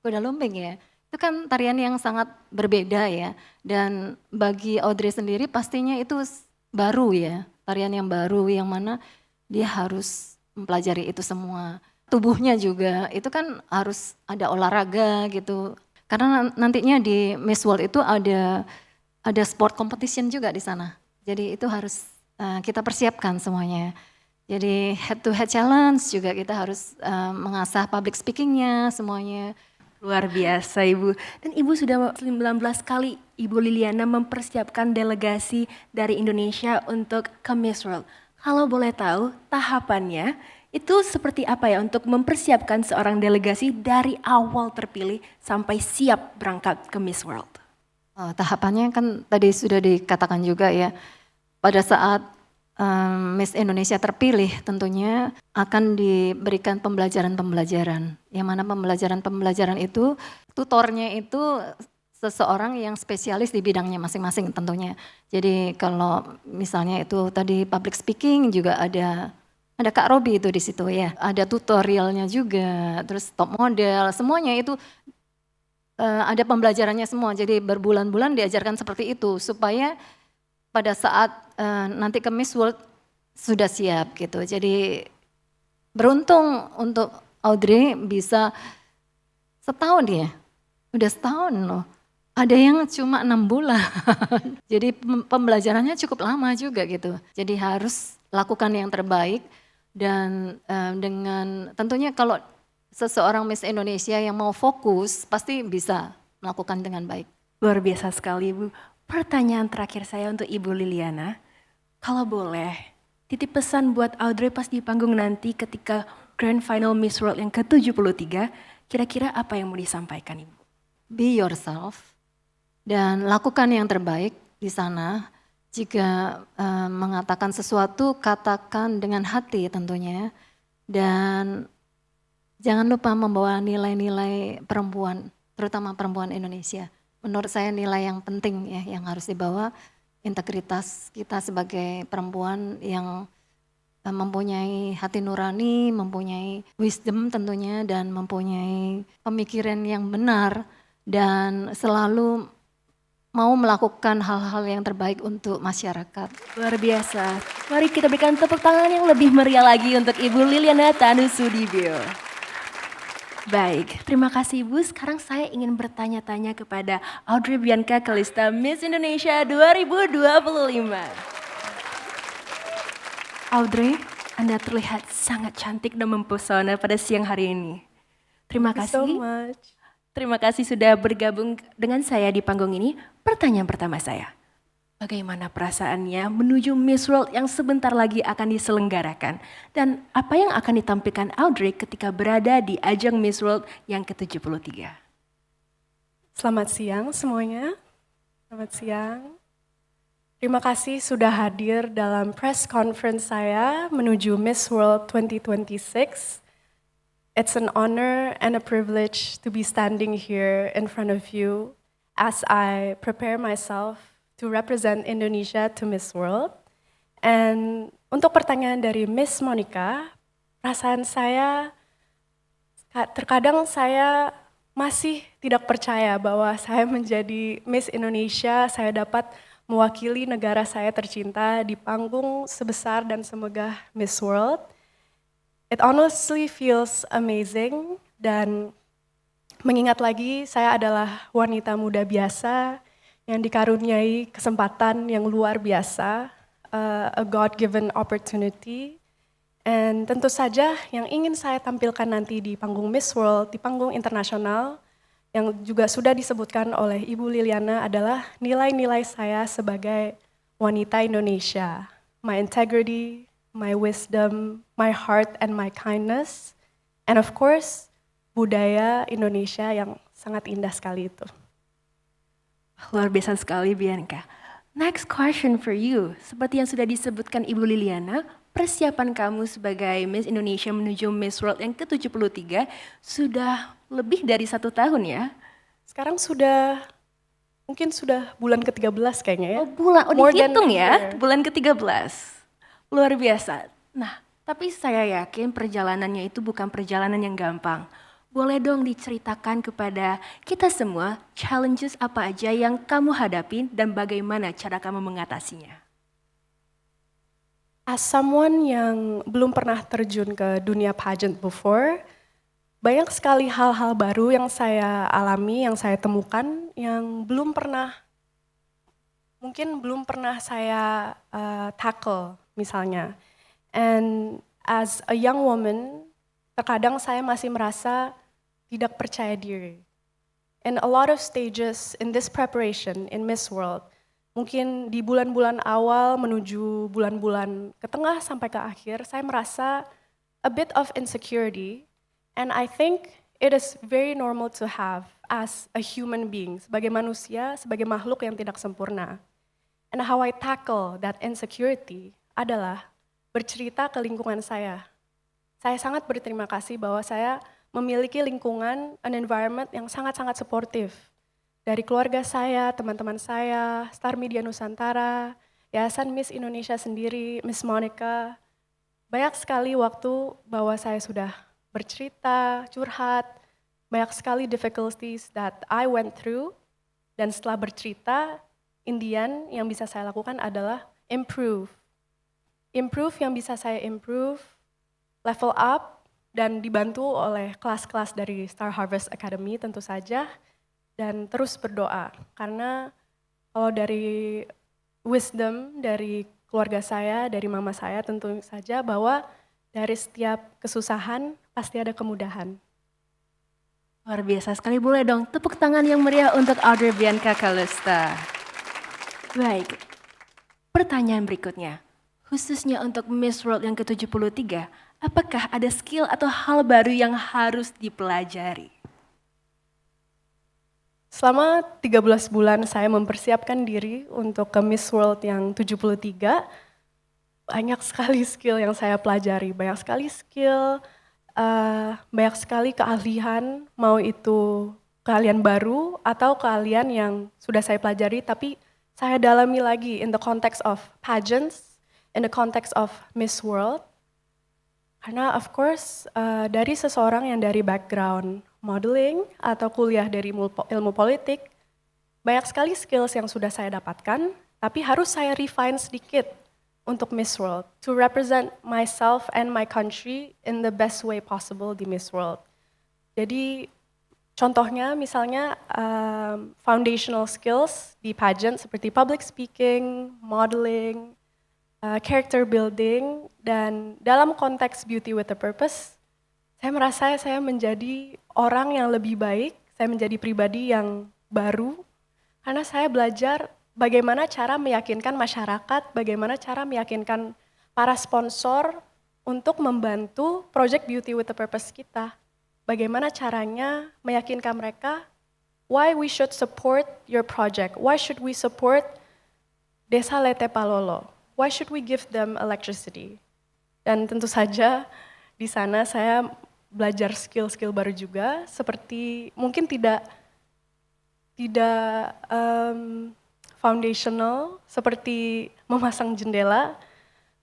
kuda lumping ya. Itu kan tarian yang sangat berbeda ya, dan bagi Audrey sendiri pastinya itu baru ya. Tarian yang baru yang mana dia harus mempelajari itu semua. Tubuhnya juga itu kan harus ada olahraga gitu. Karena nantinya di Miss World itu ada sport competition juga di sana. Jadi itu harus kita persiapkan semuanya. Jadi head to head challenge juga kita harus mengasah public speakingnya semuanya. Luar biasa Ibu. Dan Ibu sudah 19 kali Ibu Liliana mempersiapkan delegasi dari Indonesia untuk ke Miss World. Kalau boleh tahu tahapannya itu seperti apa ya untuk mempersiapkan seorang delegasi dari awal terpilih sampai siap berangkat ke Miss World? Tahapannya kan tadi sudah dikatakan juga ya, pada saat Miss Indonesia terpilih tentunya akan diberikan pembelajaran-pembelajaran. Yang mana pembelajaran-pembelajaran itu tutornya itu seseorang yang spesialis di bidangnya masing-masing tentunya. Jadi kalau misalnya itu tadi public speaking juga ada Kak Robi itu di situ ya. Ada tutorialnya juga, terus top model, semuanya itu ada pembelajarannya semua. Jadi berbulan-bulan diajarkan seperti itu supaya pada saat nanti ke Miss World sudah siap gitu. Jadi beruntung untuk Audrey bisa setahun ya, udah setahun loh. Ada yang cuma 6 bulan. Jadi pembelajarannya cukup lama juga gitu. Jadi harus lakukan yang terbaik dan dengan tentunya kalau seseorang Miss Indonesia yang mau fokus pasti bisa melakukan dengan baik. Luar biasa sekali Ibu. Pertanyaan terakhir saya untuk Ibu Liliana, kalau boleh titip pesan buat Audrey pas di panggung nanti ketika Grand Final Miss World yang ke-73, kira-kira apa yang mau disampaikan Ibu? Be yourself dan lakukan yang terbaik di sana. Jika mengatakan sesuatu, katakan dengan hati tentunya. Dan jangan lupa membawa nilai-nilai perempuan, terutama perempuan Indonesia. Menurut saya nilai yang penting ya yang harus dibawa, integritas kita sebagai perempuan yang mempunyai hati nurani, mempunyai wisdom tentunya dan mempunyai pemikiran yang benar dan selalu mau melakukan hal-hal yang terbaik untuk masyarakat. Luar biasa. Mari kita berikan tepuk tangan yang lebih meriah lagi untuk Ibu Liliana Tanusudibyo. Baik, terima kasih Ibu. Sekarang saya ingin bertanya-tanya kepada Audrey Bianca Kalista, Miss Indonesia 2025. Audrey, Anda terlihat sangat cantik dan mempesona pada siang hari ini. Terima Thank you so kasih. much. Terima kasih sudah bergabung dengan saya di panggung ini. Pertanyaan pertama saya, bagaimana perasaannya menuju Miss World yang sebentar lagi akan diselenggarakan? Dan apa yang akan ditampilkan Audrey ketika berada di ajang Miss World yang ke-73? Selamat siang semuanya. Selamat siang. Terima kasih sudah hadir dalam press conference saya menuju Miss World 2026. It's an honor and a privilege to be standing here in front of you as I prepare myself to represent Indonesia to Miss World. And untuk pertanyaan dari Miss Monica, perasaan saya terkadang saya masih tidak percaya bahwa saya menjadi Miss Indonesia, saya dapat mewakili negara saya tercinta di panggung sebesar dan semegah Miss World. It honestly feels amazing dan mengingat lagi saya adalah wanita muda biasa yang dikaruniai kesempatan yang luar biasa, a God-given opportunity. And tentu saja yang ingin saya tampilkan nanti di panggung Miss World, di panggung internasional, yang juga sudah disebutkan oleh Ibu Liliana adalah nilai-nilai saya sebagai wanita Indonesia. My integrity, my wisdom, my heart and my kindness, and of course, budaya Indonesia yang sangat indah sekali itu. Luar biasa sekali Bianca. Next question for you. Seperti yang sudah disebutkan Ibu Liliana, persiapan kamu sebagai Miss Indonesia menuju Miss World yang ke-73 sudah lebih dari 1 tahun ya? Sekarang mungkin sudah bulan ke-13 kayaknya ya. Oh dihitung ya, bulan ke-13. Luar biasa. Nah, tapi saya yakin perjalanannya itu bukan perjalanan yang gampang. Boleh dong diceritakan kepada kita semua challenges apa aja yang kamu hadapi dan bagaimana cara kamu mengatasinya? As someone yang belum pernah terjun ke dunia pageant before, banyak sekali hal-hal baru yang saya alami, yang saya temukan, yang mungkin belum pernah saya tackle misalnya. And as a young woman, terkadang saya masih merasa tidak percaya diri. In a lot of stages in this preparation in Miss World, mungkin di bulan-bulan awal menuju bulan-bulan ke tengah sampai ke akhir, saya merasa a bit of insecurity. And I think it is very normal to have as a human being, sebagai manusia, sebagai makhluk yang tidak sempurna. And how I tackle that insecurity adalah bercerita ke lingkungan saya. Saya sangat berterima kasih bahwa saya memiliki lingkungan, an environment yang sangat-sangat supportive. Dari keluarga saya, teman-teman saya, Star Media Nusantara, Yayasan Miss Indonesia sendiri, Miss Monica. Banyak sekali waktu bahwa saya sudah bercerita, curhat, banyak sekali difficulties that I went through, dan setelah bercerita, Indian yang bisa saya lakukan adalah improve. Improve yang bisa saya improve, level up, dan dibantu oleh kelas-kelas dari Star Harvest Academy tentu saja, dan terus berdoa. Karena kalau dari wisdom dari keluarga saya, dari mama saya tentu saja bahwa dari setiap kesusahan pasti ada kemudahan. Luar biasa sekali, boleh dong tepuk tangan yang meriah untuk Audrey Bianca Kalista. Baik, pertanyaan berikutnya, khususnya untuk Miss World yang ke-73, apakah ada skill atau hal baru yang harus dipelajari? Selama 13 bulan saya mempersiapkan diri untuk ke Miss World yang 73, banyak sekali skill yang saya pelajari, banyak sekali skill, banyak sekali keahlian, mau itu keahlian baru atau keahlian yang sudah saya pelajari tapi saya dalami lagi in the context of pageants, in the context of Miss World. Karena of course dari seseorang yang dari background modeling atau kuliah dari ilmu politik, banyak sekali skills yang sudah saya dapatkan, tapi harus saya refine sedikit untuk Miss World, to represent myself and my country in the best way possible di Miss World. Jadi contohnya misalnya foundational skills di pageant seperti public speaking, modeling, character building, dan dalam konteks Beauty with a Purpose, saya merasa saya menjadi orang yang lebih baik, saya menjadi pribadi yang baru, karena saya belajar bagaimana cara meyakinkan masyarakat, bagaimana cara meyakinkan para sponsor untuk membantu Project Beauty with a Purpose kita. Bagaimana caranya meyakinkan mereka why we should support your project, why should we support Desa Lete Palolo, why should we give them electricity. Dan tentu saja di sana saya belajar skill-skill baru juga, seperti mungkin tidak foundational, seperti memasang jendela,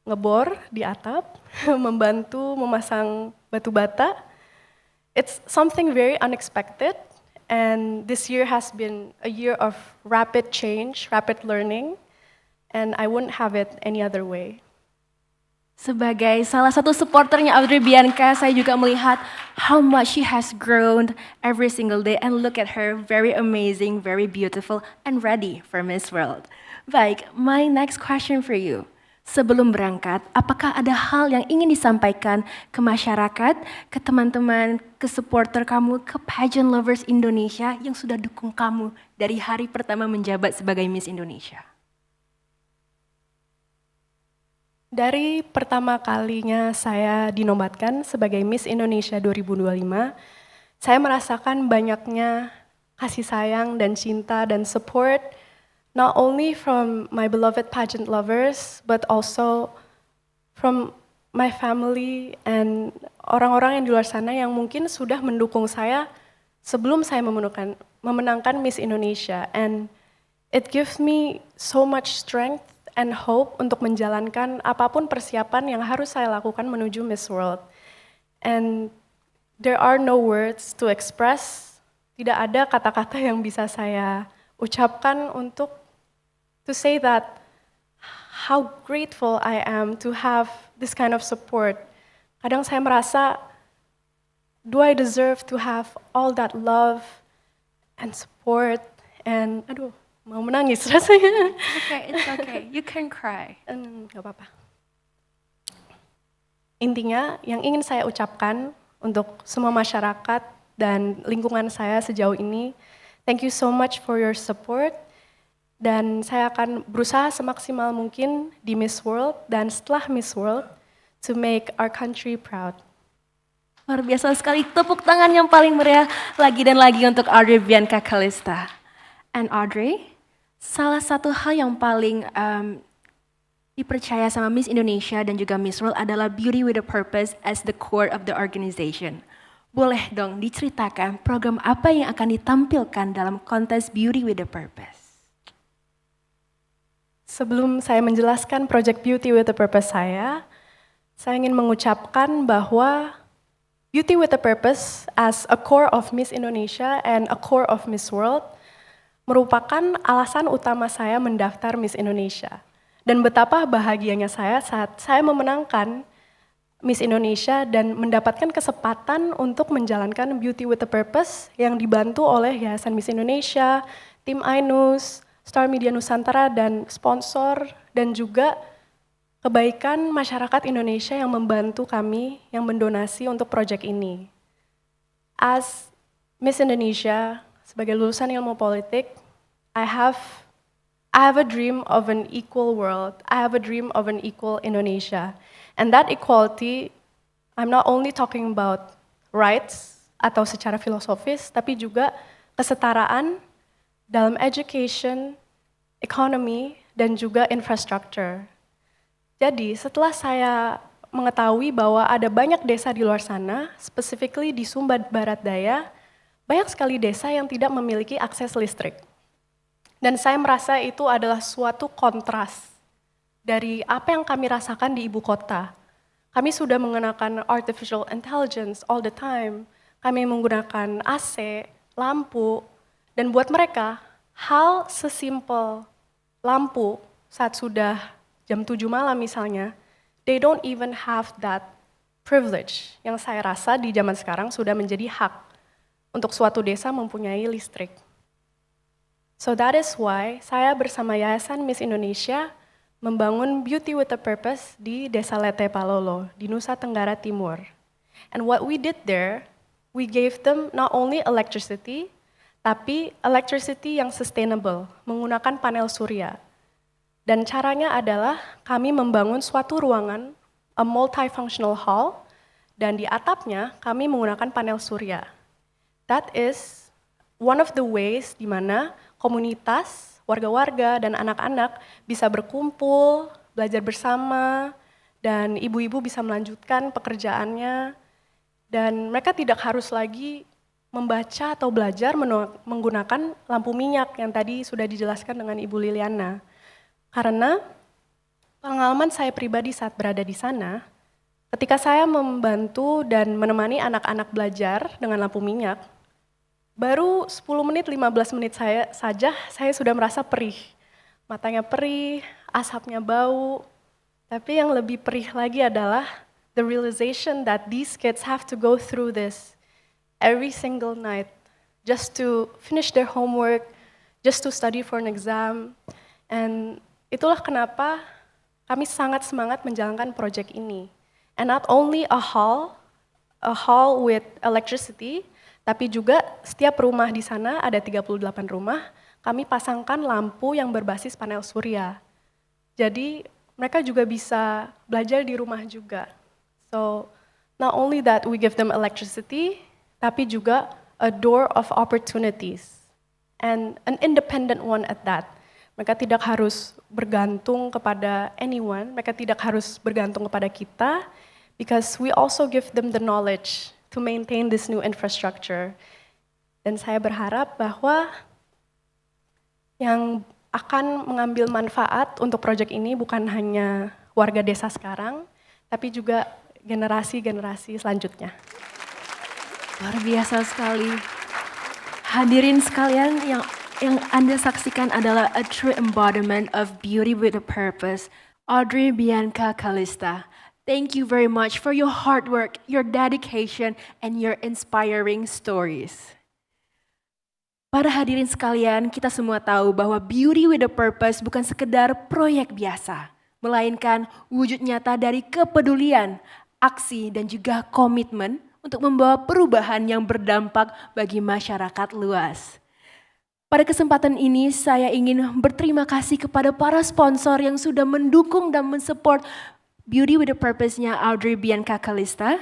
ngebor di atap, membantu memasang batu bata. It's something very unexpected, and this year has been a year of rapid change, rapid learning, and I wouldn't have it any other way. Sebagai salah satu supporternya Audrey Bianca, saya juga melihat how much she has grown every single day, and look at her, very amazing, very beautiful, and ready for Miss World. Baik, my next question for you. Sebelum berangkat, apakah ada hal yang ingin disampaikan ke masyarakat, ke teman-teman, ke supporter kamu, ke pageant lovers Indonesia yang sudah dukung kamu dari hari pertama menjabat sebagai Miss Indonesia? Dari pertama kalinya saya dinobatkan sebagai Miss Indonesia 2025, saya merasakan banyaknya kasih sayang dan cinta dan support, not only from my beloved pageant lovers, but also from my family and orang-orang yang di luar sana yang mungkin sudah mendukung saya sebelum saya memenangkan Miss Indonesia. And it gives me so much strength and hope untuk menjalankan apapun persiapan yang harus saya lakukan menuju Miss World. And there are no words to express, tidak ada kata-kata yang bisa saya ucapkan untuk to say that how grateful I am to have this kind of support. Kadang saya merasa, do I deserve to have all that love and support? And aduh, mau menangis rasanya. Okay, it's okay. You can cry. Gak apa-apa. Intinya yang ingin saya ucapkan untuk semua masyarakat dan lingkungan saya sejauh ini, thank you so much for your support. Dan saya akan berusaha semaksimal mungkin di Miss World dan setelah Miss World to make our country proud. Luar biasa sekali, tepuk tangan yang paling meriah lagi dan lagi untuk Audrey Bianca Kalista. And Audrey, salah satu hal yang paling dipercaya sama Miss Indonesia dan juga Miss World adalah beauty with a purpose as the core of the organization. Boleh dong diceritakan program apa yang akan ditampilkan dalam kontes Beauty with a Purpose? Sebelum saya menjelaskan Project Beauty with a Purpose saya ingin mengucapkan bahwa Beauty with a Purpose as a core of Miss Indonesia and a core of Miss World merupakan alasan utama saya mendaftar Miss Indonesia. Dan betapa bahagianya saya saat saya memenangkan Miss Indonesia dan mendapatkan kesempatan untuk menjalankan Beauty with a Purpose yang dibantu oleh Yayasan Miss Indonesia, tim Ainus, Star Media Nusantara, dan sponsor, dan juga kebaikan masyarakat Indonesia yang membantu kami, yang mendonasi untuk proyek ini. As Miss Indonesia, sebagai lulusan ilmu politik, I have a dream of an equal world. I have a dream of an equal Indonesia. And that equality, I'm not only talking about rights atau secara filosofis, tapi juga kesetaraan dalam education, economy, dan juga infrastructure. Jadi setelah saya mengetahui bahwa ada banyak desa di luar sana, specifically di Sumba Barat Daya, banyak sekali desa yang tidak memiliki akses listrik. Dan saya merasa itu adalah suatu kontras dari apa yang kami rasakan di ibu kota. Kami sudah menggunakan artificial intelligence all the time, kami menggunakan AC, lampu, dan buat mereka, hal sesimpel lampu saat sudah jam 7 malam misalnya, they don't even have that privilege yang saya rasa di zaman sekarang sudah menjadi hak untuk suatu desa mempunyai listrik. So that is why saya bersama Yayasan Miss Indonesia membangun Beauty with a Purpose di Desa Lete Palolo, di Nusa Tenggara Timur. And what we did there, we gave them not only electricity, tapi electricity yang sustainable, menggunakan panel surya. Dan caranya adalah kami membangun suatu ruangan, a multifunctional hall, dan di atapnya kami menggunakan panel surya. That is one of the ways di mana komunitas, warga-warga, dan anak-anak bisa berkumpul, belajar bersama, dan ibu-ibu bisa melanjutkan pekerjaannya, dan mereka tidak harus lagi membaca atau belajar menggunakan lampu minyak yang tadi sudah dijelaskan dengan Ibu Liliana. Karena pengalaman saya pribadi saat berada di sana, ketika saya membantu dan menemani anak-anak belajar dengan lampu minyak, baru 10 menit, 15 menit saya sudah merasa perih. Matanya perih, asapnya bau, tapi yang lebih perih lagi adalah the realization that these kids have to go through this every single night just to finish their homework, just to study for an exam. And itulah kenapa kami sangat semangat menjalankan proyek ini. And not only a hall with electricity, tapi juga setiap rumah di sana, ada 38 rumah, kami pasangkan lampu yang berbasis panel surya. Jadi mereka juga bisa belajar di rumah juga. So not only that we give them electricity, tapi juga a door of opportunities, and an independent one at that. Mereka tidak harus bergantung kepada anyone, mereka tidak harus bergantung kepada kita, because we also give them the knowledge to maintain this new infrastructure. Dan saya berharap bahwa yang akan mengambil manfaat untuk proyek ini bukan hanya warga desa sekarang, tapi juga generasi-generasi selanjutnya. Luar biasa sekali. Hadirin sekalian, yang Anda saksikan adalah a true embodiment of beauty with a purpose. Audrey Bianca Kalista, thank you very much for your hard work, your dedication, and your inspiring stories. Para hadirin sekalian, kita semua tahu bahwa beauty with a purpose bukan sekedar proyek biasa, melainkan wujud nyata dari kepedulian, aksi, dan juga komitmen untuk membawa perubahan yang berdampak bagi masyarakat luas. Pada kesempatan ini saya ingin berterima kasih kepada para sponsor yang sudah mendukung dan mensupport Beauty with a Purpose-nya Audrey Bianca Kalista.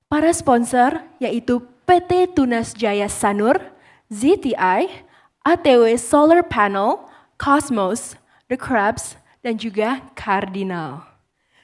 Para sponsor yaitu PT Tunas Jaya Sanur, ZTI, ATW Solar Panel, Cosmos, The Crabs, dan juga Cardinal.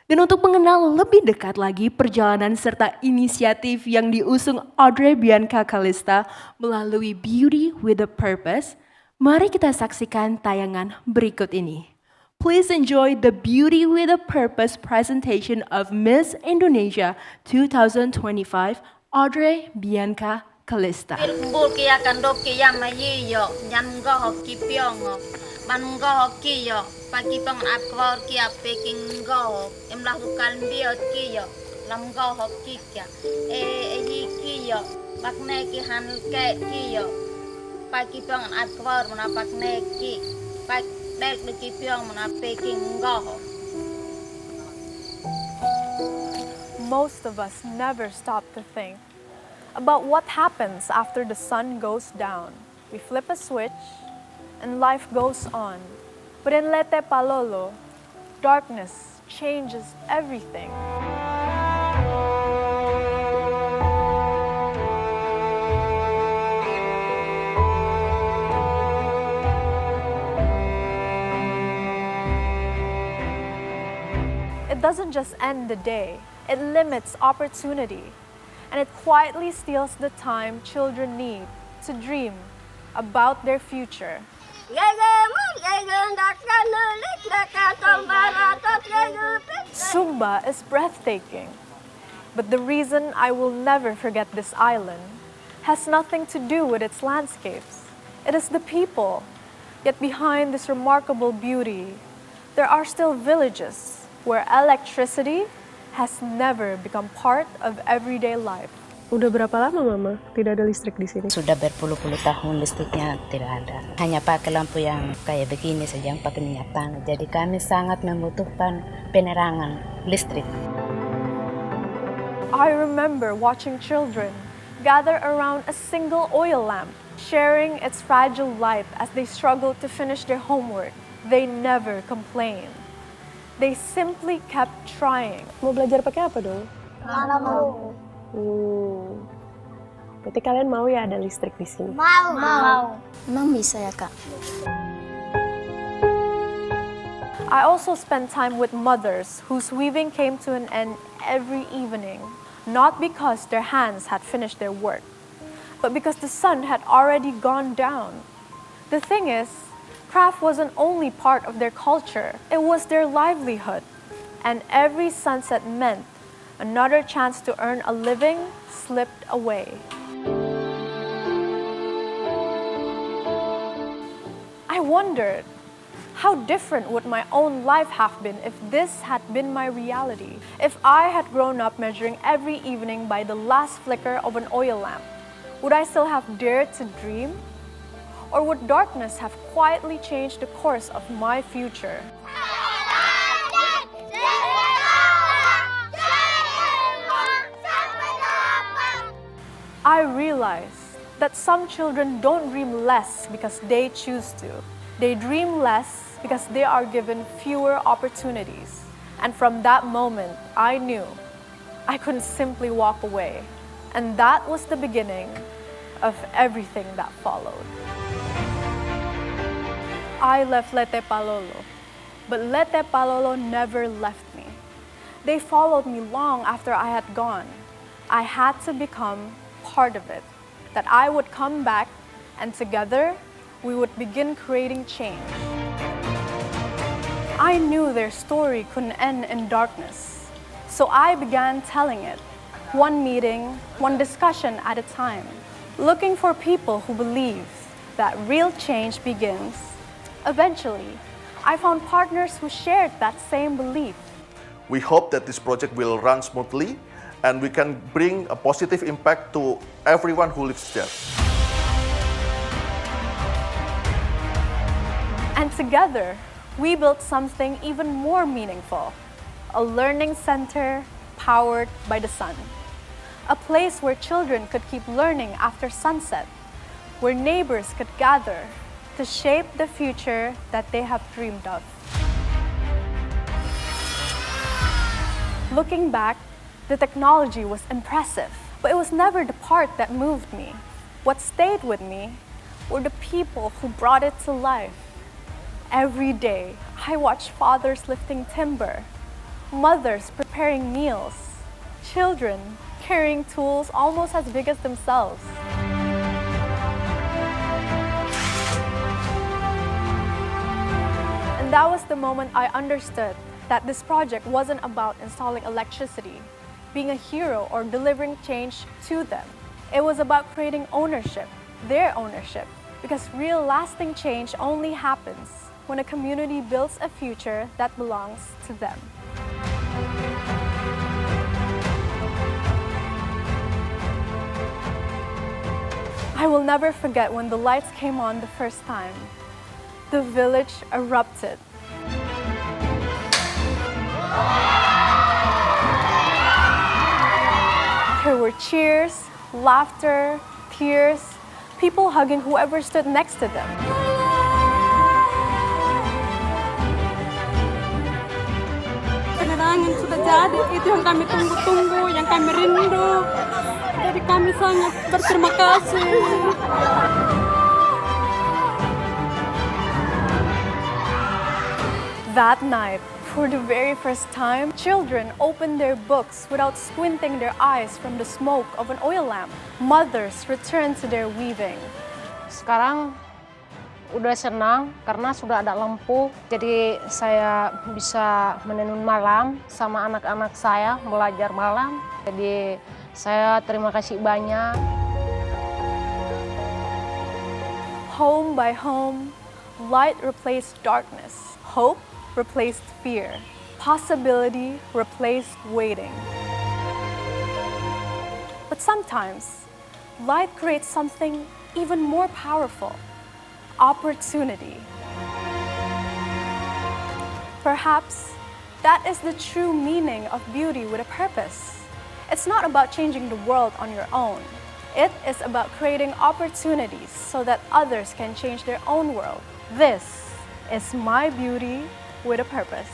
Dan untuk mengenal lebih dekat lagi perjalanan serta inisiatif yang diusung Audrey Bianca Kalista melalui Beauty with a Purpose, mari kita saksikan tayangan berikut ini. Please enjoy the Beauty with a Purpose presentation of Miss Indonesia 2025, Audrey Bianca Kalista. Bulkia kandoki yamayiyo, nyango hoki pyongo, mango hoki yo, pagi pang apkor kia peking go, emlakukan biot kiyo, lamgo hoki kia, kiyo, pakneki hanke kiyo, pagi pang apkor menapak neki, pak dek leki pyong menapeking go. Most of us never stop to think about what happens after the sun goes down. We flip a switch and life goes on. But in Leyte Palolo, darkness changes everything. It doesn't just end the day, it limits opportunity. And it quietly steals the time children need to dream about their future. Sumba is breathtaking, but the reason I will never forget this island has nothing to do with its landscapes. It is the people. Yet behind this remarkable beauty, there are still villages where electricity has never become part of everyday life. Udah berapa lama Mama tidak ada listrik di sini? Sudah berpuluh-puluh tahun listriknya tidak ada. Hanya pakai lampu yang kayak begini saja, yang pakai minyak tanah. Jadi kami sangat membutuhkan penerangan listrik. I remember watching children gather around a single oil lamp, sharing its fragile light as they struggled to finish their homework. They never complained. They simply kept trying. Mau belajar pakai apa dong? Mau. Berarti kalian mau ya ada listrik di sini? Mau. Emang bisa ya Kak? I also spent time with mothers whose weaving came to an end every evening, not because their hands had finished their work, but because the sun had already gone down. The thing is, craft wasn't only part of their culture, it was their livelihood. And every sunset meant another chance to earn a living slipped away. I wondered, how different would my own life have been if this had been my reality? If I had grown up measuring every evening by the last flicker of an oil lamp, would I still have dared to dream? Or would darkness have quietly changed the course of my future? I realized that some children don't dream less because they choose to. They dream less because they are given fewer opportunities. And from that moment, I knew I couldn't simply walk away. And that was the beginning of everything that followed. I left Leyte Palolo, but Leyte Palolo never left me. They followed me long after I had gone. I had to become part of it, that I would come back and together we would begin creating change. I knew their story couldn't end in darkness, so I began telling it, one meeting, one discussion at a time, looking for people who believe that real change begins. Eventually, I found partners who shared that same belief. We hope that this project will run smoothly and we can bring a positive impact to everyone who lives there. And together, we built something even more meaningful, a learning center powered by the sun. A place where children could keep learning after sunset, where neighbors could gather to shape the future that they have dreamed of. Looking back, the technology was impressive, but it was never the part that moved me. What stayed with me were the people who brought it to life. Every day, I watched fathers lifting timber, mothers preparing meals, children carrying tools almost as big as themselves. And that was the moment I understood that this project wasn't about installing electricity, being a hero, or delivering change to them. It was about creating ownership, their ownership, because real lasting change only happens when a community builds a future that belongs to them. I will never forget when the lights came on the first time. The village erupted. There were cheers, laughter, tears, people hugging whoever stood next to them. Penerangan sudah jadi, itu yang kami tunggu-tunggu, yang kami rindu. Jadi kami sangat berterima kasih. That night, for the very first time, children opened their books without squinting their eyes from the smoke of an oil lamp. Mothers returned to their weaving. Sekarang udah senang karena sudah ada lampu, jadi saya bisa menenun malam sama anak-anak saya, belajar malam. Jadi saya terima kasih banyak. Home by home, light replaced darkness. Hope replaced fear. Possibility replaced waiting. But sometimes, light creates something even more powerful: opportunity. Perhaps that is the true meaning of beauty with a purpose. It's not about changing the world on your own. It is about creating opportunities so that others can change their own world. This is my beauty with a purpose.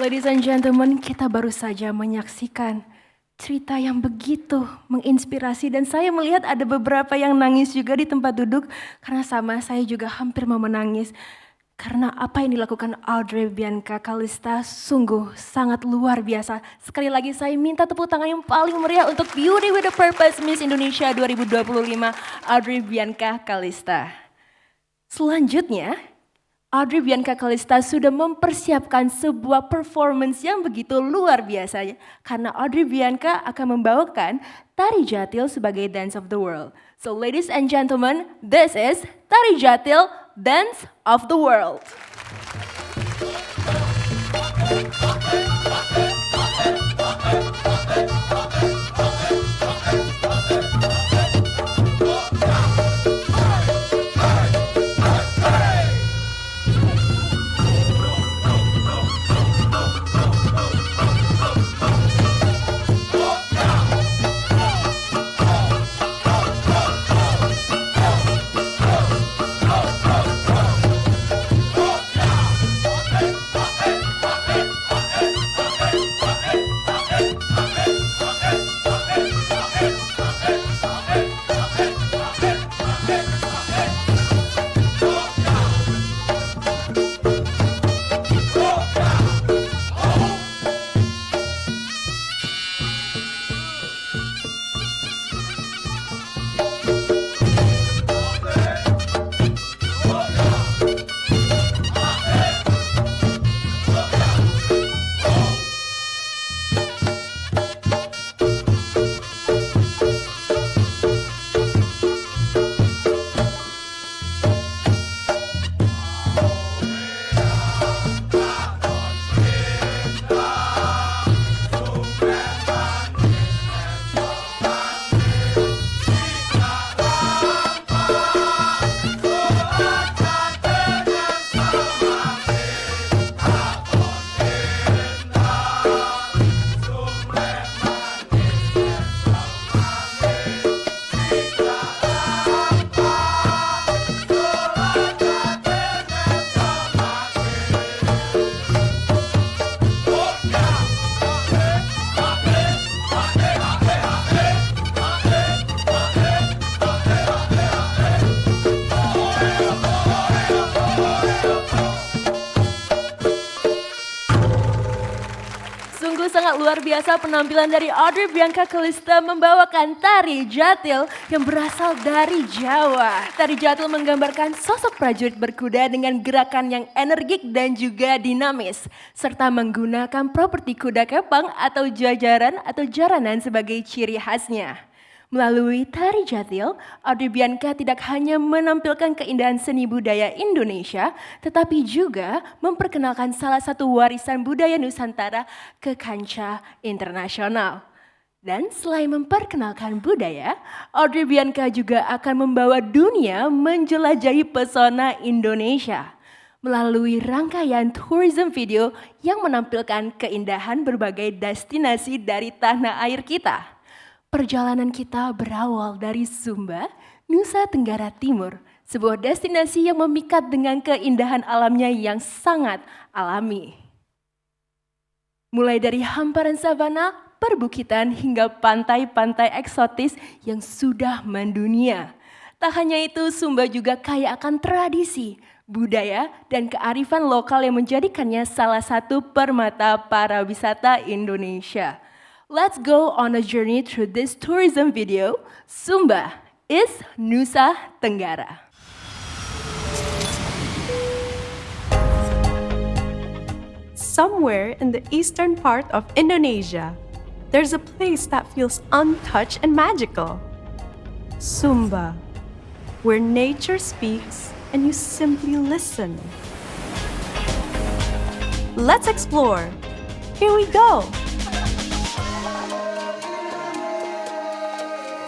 Ladies and gentlemen, kita baru saja menyaksikan cerita yang begitu menginspirasi dan saya melihat ada beberapa yang nangis juga di tempat duduk karena sama saya juga hampir mau menangis karena apa yang dilakukan Audrey Bianca Kalista sungguh sangat luar biasa. Sekali lagi saya minta tepuk tangan yang paling meriah untuk Beauty with a Purpose Miss Indonesia 2025 Audrey Bianca Kalista. Selanjutnya, Audrey Bianca Kalista sudah mempersiapkan sebuah performance yang begitu luar biasa karena Audrey Bianca akan membawakan Tari Jatil sebagai Dance of the World. So ladies and gentlemen, this is Tari Jatil, Dance of the World. sangat luar biasa penampilan dari Audrey Bianca Kalista membawakan tari Jatil yang berasal dari Jawa. Tari Jatil menggambarkan sosok prajurit berkuda dengan gerakan yang energik dan juga dinamis, serta menggunakan properti kuda kepang atau jajaran atau jaranan sebagai ciri khasnya. Melalui tari Jatil, Audrey Bianca tidak hanya menampilkan keindahan seni budaya Indonesia, tetapi juga memperkenalkan salah satu warisan budaya Nusantara ke kancah internasional. Dan selain memperkenalkan budaya, Audrey Bianca juga akan membawa dunia menjelajahi pesona Indonesia melalui rangkaian tourism video yang menampilkan keindahan berbagai destinasi dari tanah air kita. Perjalanan kita berawal dari Sumba, Nusa Tenggara Timur, sebuah destinasi yang memikat dengan keindahan alamnya yang sangat alami. Mulai dari hamparan savana, perbukitan hingga pantai-pantai eksotis yang sudah mendunia. Tak hanya itu, Sumba juga kaya akan tradisi, budaya, dan kearifan lokal yang menjadikannya salah satu permata para wisata Indonesia. Let's go on a journey through this tourism video. Sumba is Nusa Tenggara. Somewhere in the eastern part of Indonesia, there's a place that feels untouched and magical. Sumba, where nature speaks and you simply listen. Let's explore. Here we go.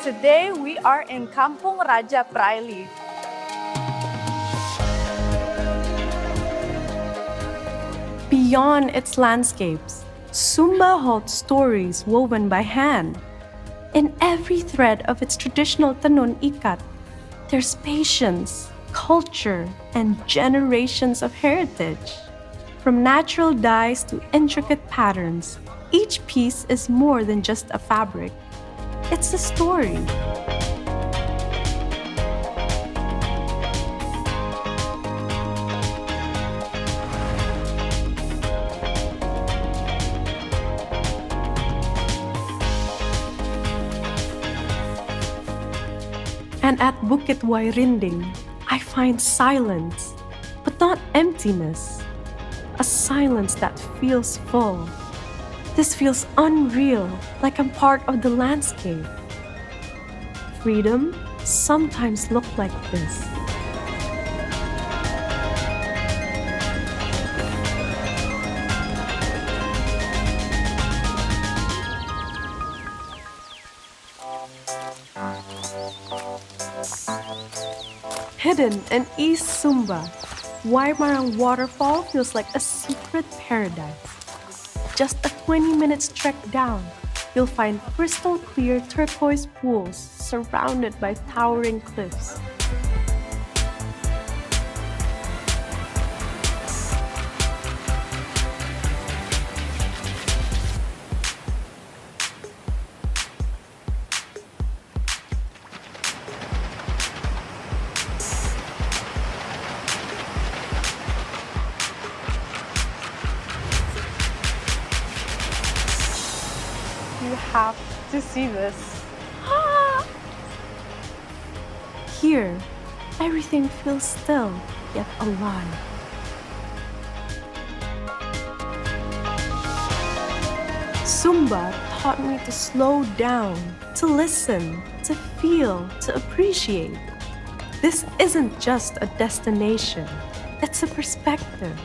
Today we are in Kampung Raja Praili. Beyond its landscapes, Sumba holds stories woven by hand. In every thread of its traditional tenun ikat, there's patience, culture, and generations of heritage. From natural dyes to intricate patterns, each piece is more than just a fabric. It's a story. And at Bukit Wairinding, I find silence, but not emptiness. A silence that feels full. This feels unreal, like I'm part of the landscape. Freedom sometimes looks like this. Hidden in East Sumba, Waimarang Waterfall feels like a secret paradise. Just a 20-minute trek down, you'll find crystal clear turquoise pools surrounded by towering cliffs. You have to see this. Here, everything feels still yet alive. Sumba taught me to slow down, to listen, to feel, to appreciate. This isn't just a destination, it's a perspective.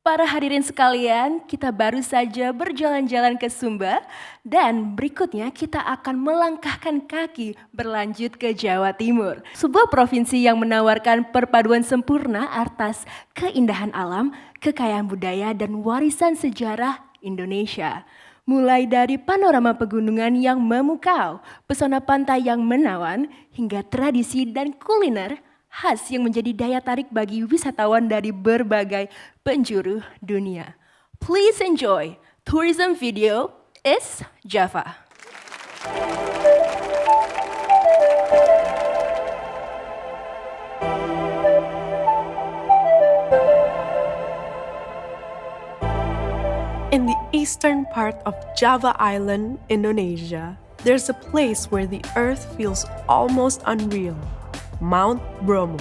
Para hadirin sekalian, kita baru saja berjalan-jalan ke Sumba dan berikutnya kita akan melangkahkan kaki berlanjut ke Jawa Timur. Sebuah provinsi yang menawarkan perpaduan sempurna atas keindahan alam, kekayaan budaya, dan warisan sejarah Indonesia. Mulai dari panorama pegunungan yang memukau, pesona pantai yang menawan, hingga tradisi dan kuliner khas yang menjadi daya tarik bagi wisatawan dari berbagai penjuru dunia. Please enjoy tourism video is Java. In the eastern part of Java Island, Indonesia, there's a place where the earth feels almost unreal, Mount Bromo.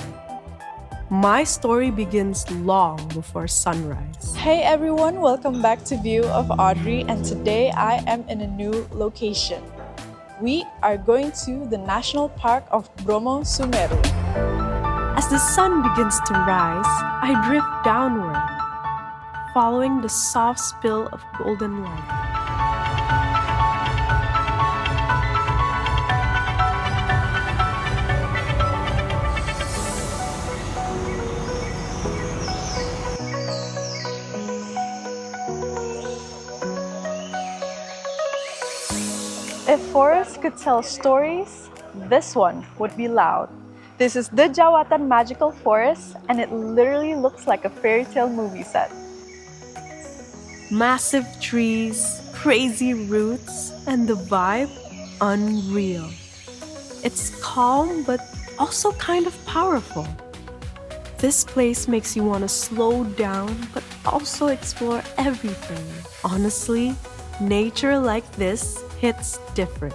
My story begins long before sunrise. Hey everyone, welcome back to View of Audrey, and today I am in a new location. We are going to the National Park of Bromo Sumeru. As the sun begins to rise, I drift downward, following the soft spill of golden light. If forests could tell stories, this one would be loud. This is the Jawatan Magical Forest, and it literally looks like a fairy tale movie set. Massive trees, crazy roots, and the vibe unreal. It's calm but also kind of powerful. This place makes you want to slow down but also explore everything. Honestly, nature like this hits different.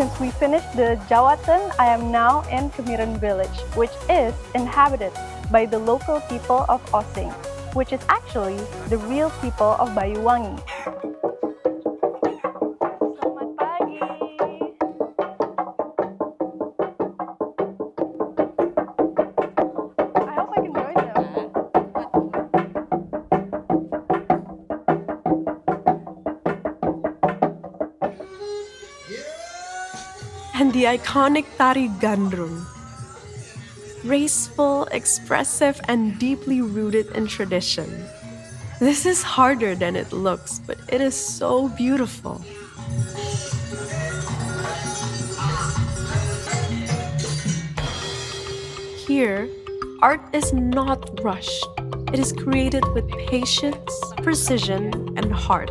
Since we finished the Jawatan, I am now in Kemiren Village, which is inhabited by the local people of Osing, which is actually the real people of Bayuwangi. Selamat pagi. I hope I can join them. And the iconic Tari Gandrung. Graceful, expressive, and deeply rooted in tradition. This is harder than it looks, but it is so beautiful. Here, art is not rushed. It is created with patience, precision, and heart.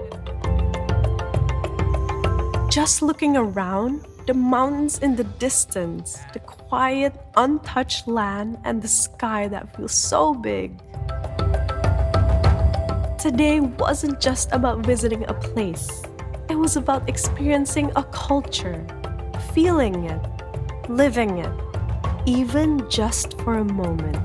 Just looking around, the mountains in the distance, the quiet, untouched land, and the sky that feels so big. Today wasn't just about visiting a place. It was about experiencing a culture, feeling it, living it, even just for a moment.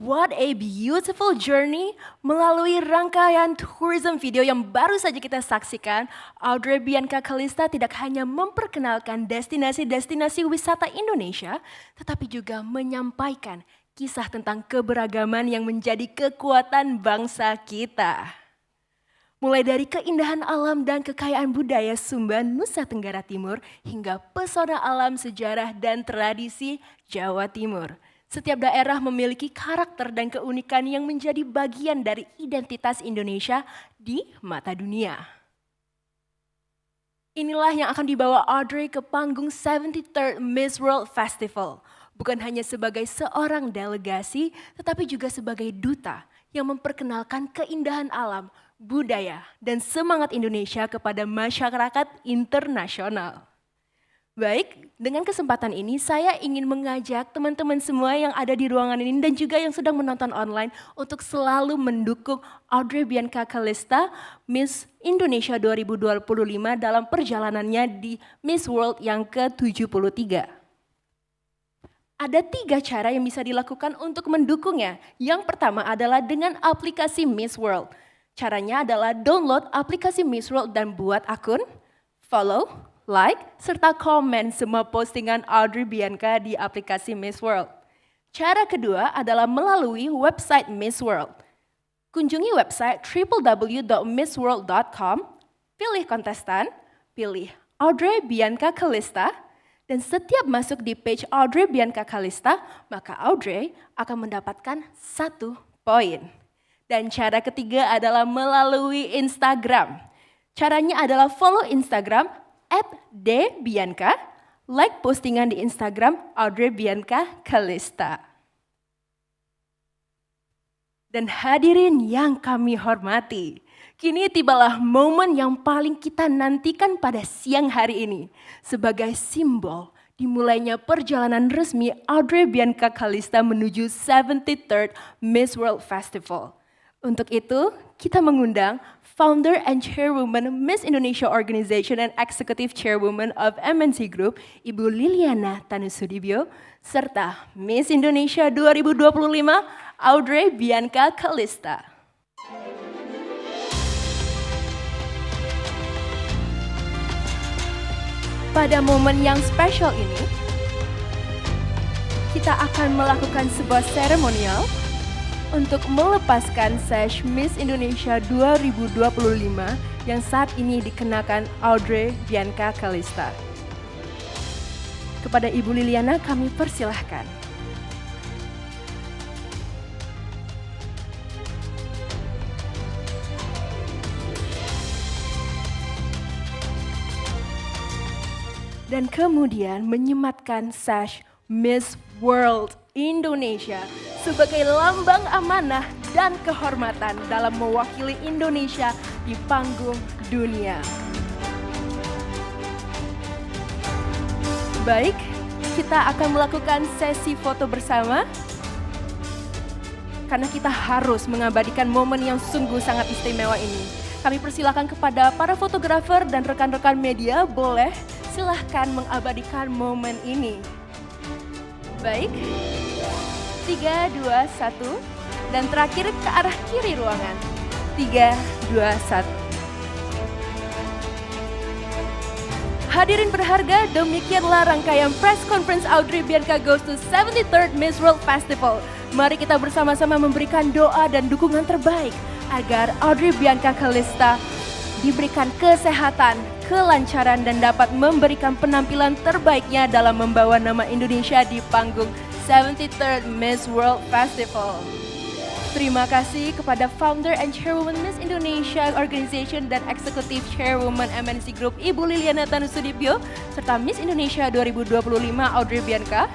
What a beautiful journey melalui rangkaian tourism video yang baru saja kita saksikan. Audrey Bianca Kalista tidak hanya memperkenalkan destinasi-destinasi wisata Indonesia, tetapi juga menyampaikan kisah tentang keberagaman yang menjadi kekuatan bangsa kita. Mulai dari keindahan alam dan kekayaan budaya Sumba, Nusa Tenggara Timur, hingga pesona alam, sejarah, dan tradisi Jawa Timur. Setiap daerah memiliki karakter dan keunikan yang menjadi bagian dari identitas Indonesia di mata dunia. Inilah yang akan dibawa Audrey ke panggung 73rd Miss World Festival. Bukan hanya sebagai seorang delegasi, tetapi juga sebagai duta yang memperkenalkan keindahan alam, budaya, dan semangat Indonesia kepada masyarakat internasional. Baik, dengan kesempatan ini saya ingin mengajak teman-teman semua yang ada di ruangan ini dan juga yang sedang menonton online untuk selalu mendukung Audrey Bianca Kalista, Miss Indonesia 2025 dalam perjalanannya di Miss World yang ke-73. Ada 3 cara yang bisa dilakukan untuk mendukungnya. Yang pertama adalah dengan aplikasi Miss World. Caranya adalah download aplikasi Miss World dan buat akun, follow, like, serta komen semua postingan Audrey Bianca di aplikasi Miss World. Cara kedua adalah melalui website Miss World. Kunjungi website www.missworld.com, pilih kontestan, pilih Audrey Bianca Kalista, Dan setiap masuk di page Audrey Bianca Kalista, maka Audrey akan mendapatkan 1 poin. Dan cara ketiga adalah melalui Instagram. Caranya adalah follow Instagram @dbianca, like postingan di Instagram Audrey Bianca Kalista. Dan hadirin yang kami hormati, kini tibalah momen yang paling kita nantikan pada siang hari ini. Sebagai simbol dimulainya perjalanan resmi Audrey Bianca Kalista menuju 73rd Miss World Festival. Untuk itu, kita mengundang Founder and Chairwoman Miss Indonesia Organization and Executive Chairwoman of MNC Group, Ibu Liliana Tanusudibyo, serta Miss Indonesia 2025, Audrey Bianca Kalista. Pada momen yang spesial ini, kita akan melakukan sebuah seremonial untuk melepaskan sash Miss Indonesia 2025 yang saat ini dikenakan Audrey Bianca Kalista. Kepada Ibu Liliana kami persilahkan. Dan kemudian menyematkan sash Miss World Indonesia sebagai lambang amanah dan kehormatan dalam mewakili Indonesia di panggung dunia. Baik, kita akan melakukan sesi foto bersama karena kita harus mengabadikan momen yang sungguh sangat istimewa ini. Kami persilakan kepada para fotografer dan rekan-rekan media, boleh silahkan mengabadikan momen ini. Baik, 3, 2, 1, dan terakhir ke arah kiri ruangan. 3, 2, 1. Hadirin berharga, demikianlah rangkaian press conference Audrey Bianca Goes to 73rd Miss World Festival. Mari kita bersama-sama memberikan doa dan dukungan terbaik agar Audrey Bianca Kalista diberikan kesehatan, kelancaran, dan dapat memberikan penampilan terbaiknya dalam membawa nama Indonesia di panggung 73rd Miss World Festival. Terima kasih kepada Founder and Chairwoman Miss Indonesia Organization dan Executive Chairwoman MNC Group Ibu Liliana Tanusudibyo serta Miss Indonesia 2025 Audrey Bianca.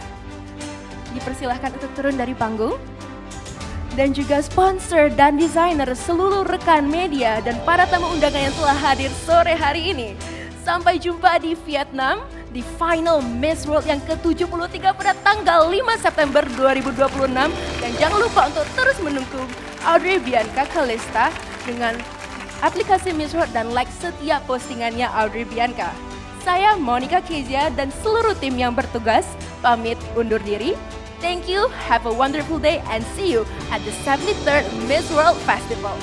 Dipersilahkan untuk turun dari panggung. Dan juga sponsor dan desainer, seluruh rekan media dan para tamu undangan yang telah hadir sore hari ini. Sampai jumpa di Vietnam di final Miss World yang ke-73 pada tanggal 5 September 2026. Dan jangan lupa untuk terus mendukung Audrey Bianca Kalista dengan aplikasi Miss World dan like setiap postingannya Audrey Bianca. Saya Monica Kezia dan seluruh tim yang bertugas pamit undur diri. Thank you, have a wonderful day, and see you at the 73rd Miss World Festival.